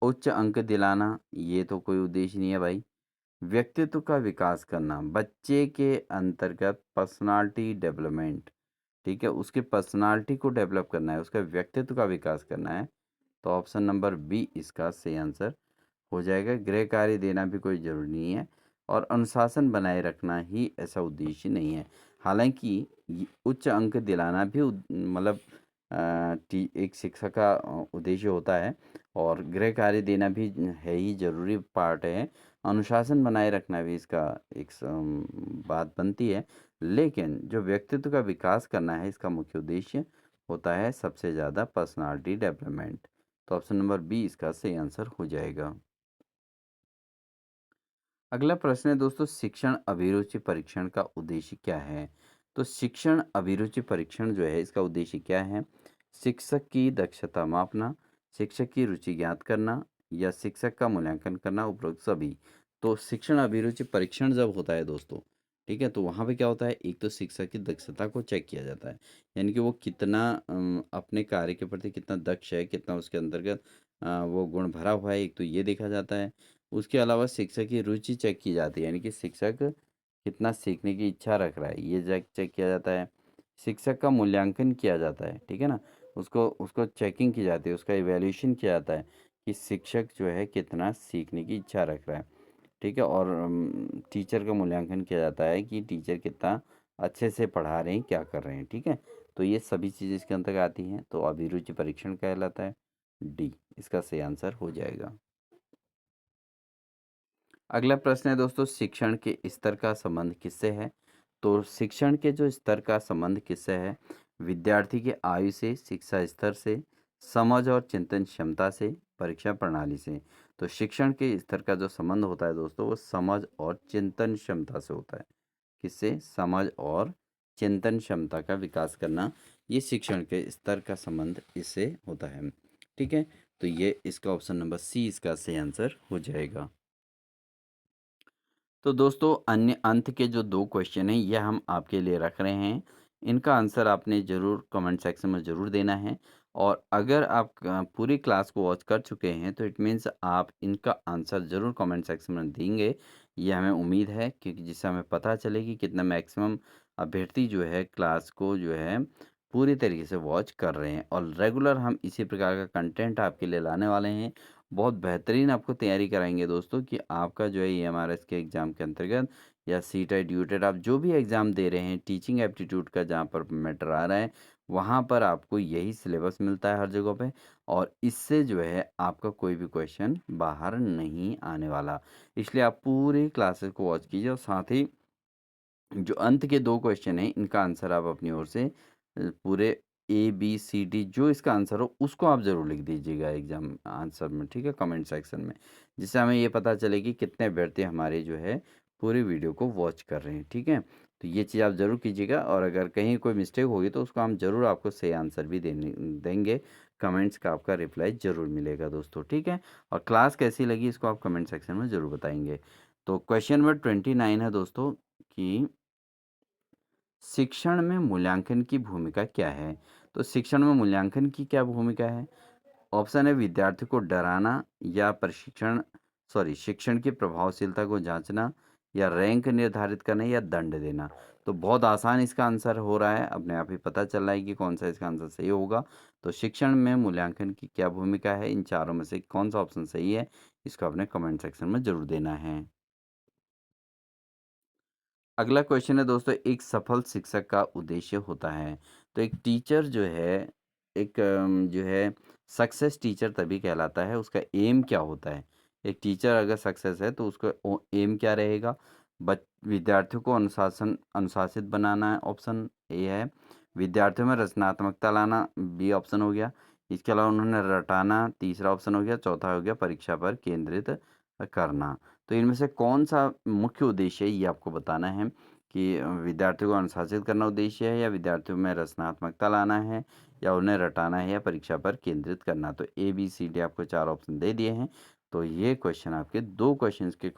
उच्च अंक दिलाना, ये तो कोई उद्देश्य नहीं है भाई। व्यक्तित्व का विकास करना, बच्चे के अंतर्गत पर्सनालिटी डेवलपमेंट, ठीक है? उसके पर्सनालिटी को डेवलप करना है, उसका व्यक्तित्व का विकास करना है। तो ऑप्शन नंबर बी इसका सही आंसर हो जाएगा। गृह कार्य देना भी कोई ज़रूरी नहीं है और अनुशासन बनाए रखना ही ऐसा उद्देश्य नहीं है। हालांकि उच्च अंक दिलाना भी मतलब एक शिक्षा का उद्देश्य होता है और गृह कार्य देना भी है ही, ज़रूरी पार्ट है। अनुशासन बनाए रखना भी इसका एक बात बनती है, लेकिन जो व्यक्तित्व का विकास करना है इसका मुख्य उद्देश्य होता है सबसे ज़्यादा पर्सनालिटी डेवलपमेंट। तो ऑप्शन नंबर बी इसका सही आंसर हो जाएगा। अगला प्रश्न है दोस्तों, शिक्षण अभिरुचि परीक्षण का उद्देश्य क्या है? तो शिक्षण अभिरुचि परीक्षण जो है इसका उद्देश्य क्या है? शिक्षक की दक्षता मापना, शिक्षक की रुचि ज्ञात करना या शिक्षक का मूल्यांकन करना, उपरोक्त सभी। तो शिक्षण अभिरुचि परीक्षण जब होता है दोस्तों, ठीक है, तो वहाँ पे क्या होता है, एक तो शिक्षक की दक्षता को चेक किया जाता है, यानी कि वो कितना अपने कार्य के प्रति कितना दक्ष है, कितना उसके अंतर्गत वो गुण भरा हुआ है, एक तो ये देखा जाता है। उसके अलावा शिक्षक की रुचि चेक की जाती है, यानी कि शिक्षक कितना सीखने की इच्छा रख रहा है, ये चेक चेक किया जाता है। शिक्षक का मूल्यांकन किया जाता है, ठीक है ना? उसको उसको चेकिंग की जाती है, उसका इवैल्यूएशन किया जाता है कि शिक्षक जो है कितना सीखने की इच्छा रख रहा है, ठीक है? और टीचर का मूल्यांकन किया जाता है कि टीचर कितना अच्छे से पढ़ा रहे हैं, क्या कर रहे हैं, ठीक है? तो ये सभी चीज़ें इसके अंतर्गत आती हैं, तो अभिरुचि परीक्षण कहलाता है। डी इसका सही आंसर हो जाएगा। अगला प्रश्न है दोस्तों, शिक्षण के स्तर का संबंध किससे है? तो शिक्षण के जो स्तर का संबंध किससे है? विद्यार्थी की आयु से, शिक्षा स्तर से, समझ और चिंतन क्षमता से, परीक्षा प्रणाली से। तो शिक्षण के स्तर का जो संबंध होता है दोस्तों वो समझ और चिंतन क्षमता से होता है। किससे? समझ और चिंतन क्षमता का विकास करना, ये शिक्षण के स्तर का संबंध इससे होता है, ठीक है? तो ये इसका ऑप्शन नंबर सी इसका सही आंसर हो जाएगा। तो दोस्तों अन्य अंत के जो 2 क्वेश्चन हैं ये हम आपके लिए रख रहे हैं। इनका आंसर आपने ज़रूर कमेंट सेक्शन में ज़रूर देना है और अगर आप पूरी क्लास को वॉच कर चुके हैं तो इट मीन्स आप इनका आंसर ज़रूर कमेंट सेक्शन में देंगे। ये हमें उम्मीद है क्योंकि जिससे हमें पता चले कि कितना मैक्सिमम अभ्यर्थी जो है क्लास को जो है पूरी तरीके से वॉच कर रहे हैं और रेगुलर हम इसी प्रकार का कंटेंट आपके लिए लाने वाले हैं। बहुत बेहतरीन आपको तैयारी कराएँगे दोस्तों कि आपका जो है ईएमआरएस के एग्ज़ाम के अंतर्गत या सीटेट, यूटेट आप जो भी एग्ज़ाम दे रहे हैं, टीचिंग एप्टीट्यूड का जहाँ पर मैटर आ रहा है, वहाँ पर आपको यही सिलेबस मिलता है हर जगह पे और इससे जो है आपका कोई भी क्वेश्चन बाहर नहीं आने वाला। इसलिए आप पूरी क्लासेस को वॉच कीजिए और साथ ही जो अंत के 2 क्वेश्चन हैं, इनका आंसर आप अपनी ओर से पूरे ए, बी, सी, डी जो इसका आंसर हो, उसको आप ज़रूर लिख दीजिएगा एग्ज़ाम आंसर में, ठीक है? कमेंट सेक्शन में। जिससे हमें ये पता चले कि कितने अभ्यर्थी हमारे जो है पूरी वीडियो को वॉच कर रहे हैं, ठीक है? तो ये चीज़ आप ज़रूर कीजिएगा और अगर कहीं कोई मिस्टेक होगी तो उसको हम ज़रूर आपको सही आंसर भी देंगे। कमेंट्स का आपका रिप्लाई ज़रूर मिलेगा दोस्तों, ठीक है? और क्लास कैसी लगी इसको आप कमेंट सेक्शन में ज़रूर बताएँगे। तो क्वेश्चन नंबर 29 है दोस्तों कि शिक्षण में मूल्यांकन की भूमिका क्या है? तो शिक्षण में मूल्यांकन की क्या भूमिका है? ऑप्शन है विद्यार्थी को डराना या शिक्षण की प्रभावशीलता को जांचना या रैंक निर्धारित करना या दंड देना। तो बहुत आसान इसका आंसर हो रहा है, अपने आप ही पता चल रहा है कि कौन सा इसका आंसर सही होगा। तो शिक्षण में मूल्यांकन की क्या भूमिका है, इन चारों में से कौन सा ऑप्शन सही है, इसको आपने कमेंट सेक्शन में जरूर देना है। अगला क्वेश्चन है दोस्तों, एक सफल शिक्षक का उद्देश्य होता है। तो एक टीचर जो है, एक जो है सक्सेस टीचर तभी कहलाता है, उसका एम क्या होता है? एक टीचर अगर सक्सेस है तो उसका एम क्या रहेगा? विद्यार्थियों को अनुशासित बनाना है, ऑप्शन ए है। विद्यार्थियों में रचनात्मकता लाना, बी ऑप्शन हो गया। इसके अलावा उन्होंने रटाना, तीसरा ऑप्शन हो गया। चौथा हो गया परीक्षा पर केंद्रित करना। तो इनमें से कौन-सा मुख्य उद्देश्य है, ये आपको बताना है कि विद्यार्थियों को अनुशासित करना उद्देश्य है या विद्यार्थियों में रचनात्मकता लाना है या उन्हें रटाना है या परीक्षा पर केंद्रित करना। तो ए, बी, सी, डी आपको 4 ऑप्शन दे दिए हैं। तो ये क्वेश्चन आपके 2 क्वेश्चन्स के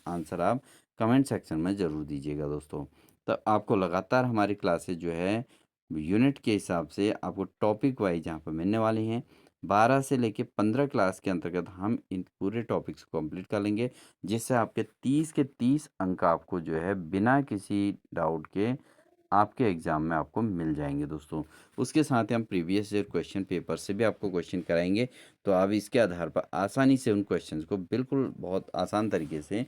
आंसर आप कमेंट सेक्शन में ज़रूर दीजिएगा दोस्तों। तो आपको लगातार हमारी क्लासेस जो है यूनिट के हिसाब से आपको टॉपिक वाइज़ यहाँ पर मिलने वाली हैं। 12 से लेके 15 क्लास के अंतर्गत हम इन पूरे टॉपिक्स को कंप्लीट कर लेंगे, जिससे आपके 30 के 30 अंक आपको जो है बिना किसी डाउट के आपके एग्ज़ाम में आपको मिल जाएँगे दोस्तों। उसके साथ ही हम प्रीवियस ईयर क्वेश्चन पेपर से भी आपको क्वेश्चन कराएँगे, तो आप इसके आधार पर आसानी से उन क्वेश्चंस को बिल्कुल बहुत आसान तरीके से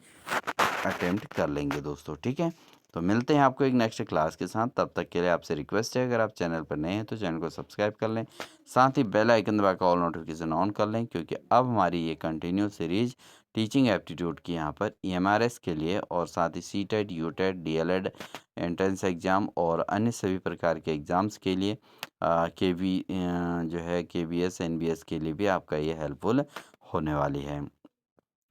अटेम्प्ट कर लेंगे दोस्तों, ठीक है? तो मिलते हैं आपको एक नेक्स्ट क्लास के साथ, तब तक के लिए आपसे रिक्वेस्ट है, अगर आप चैनल पर नए हैं तो चैनल को सब्सक्राइब कर लें, साथ ही बेल आइकन दबाकर ऑल नोटिफिकेशन ऑन कर लें, क्योंकि अब हमारी ये कंटिन्यू सीरीज टीचिंग एप्टीट्यूड की यहाँ पर ईएमआरएस के लिए और साथ ही CTET, UTET, DElEd entrance exam और अन्य सभी प्रकार के एग्ज़ाम्स के लिए जो है केवीएस, एनबीएस के लिए भी आपका ये हेल्पफुल होने वाली है।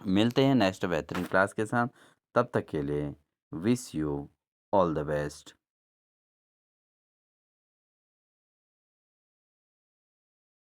मिलते हैं नेक्स्ट बेहतरीन क्लास के साथ, तब तक के लिए wish you all the best.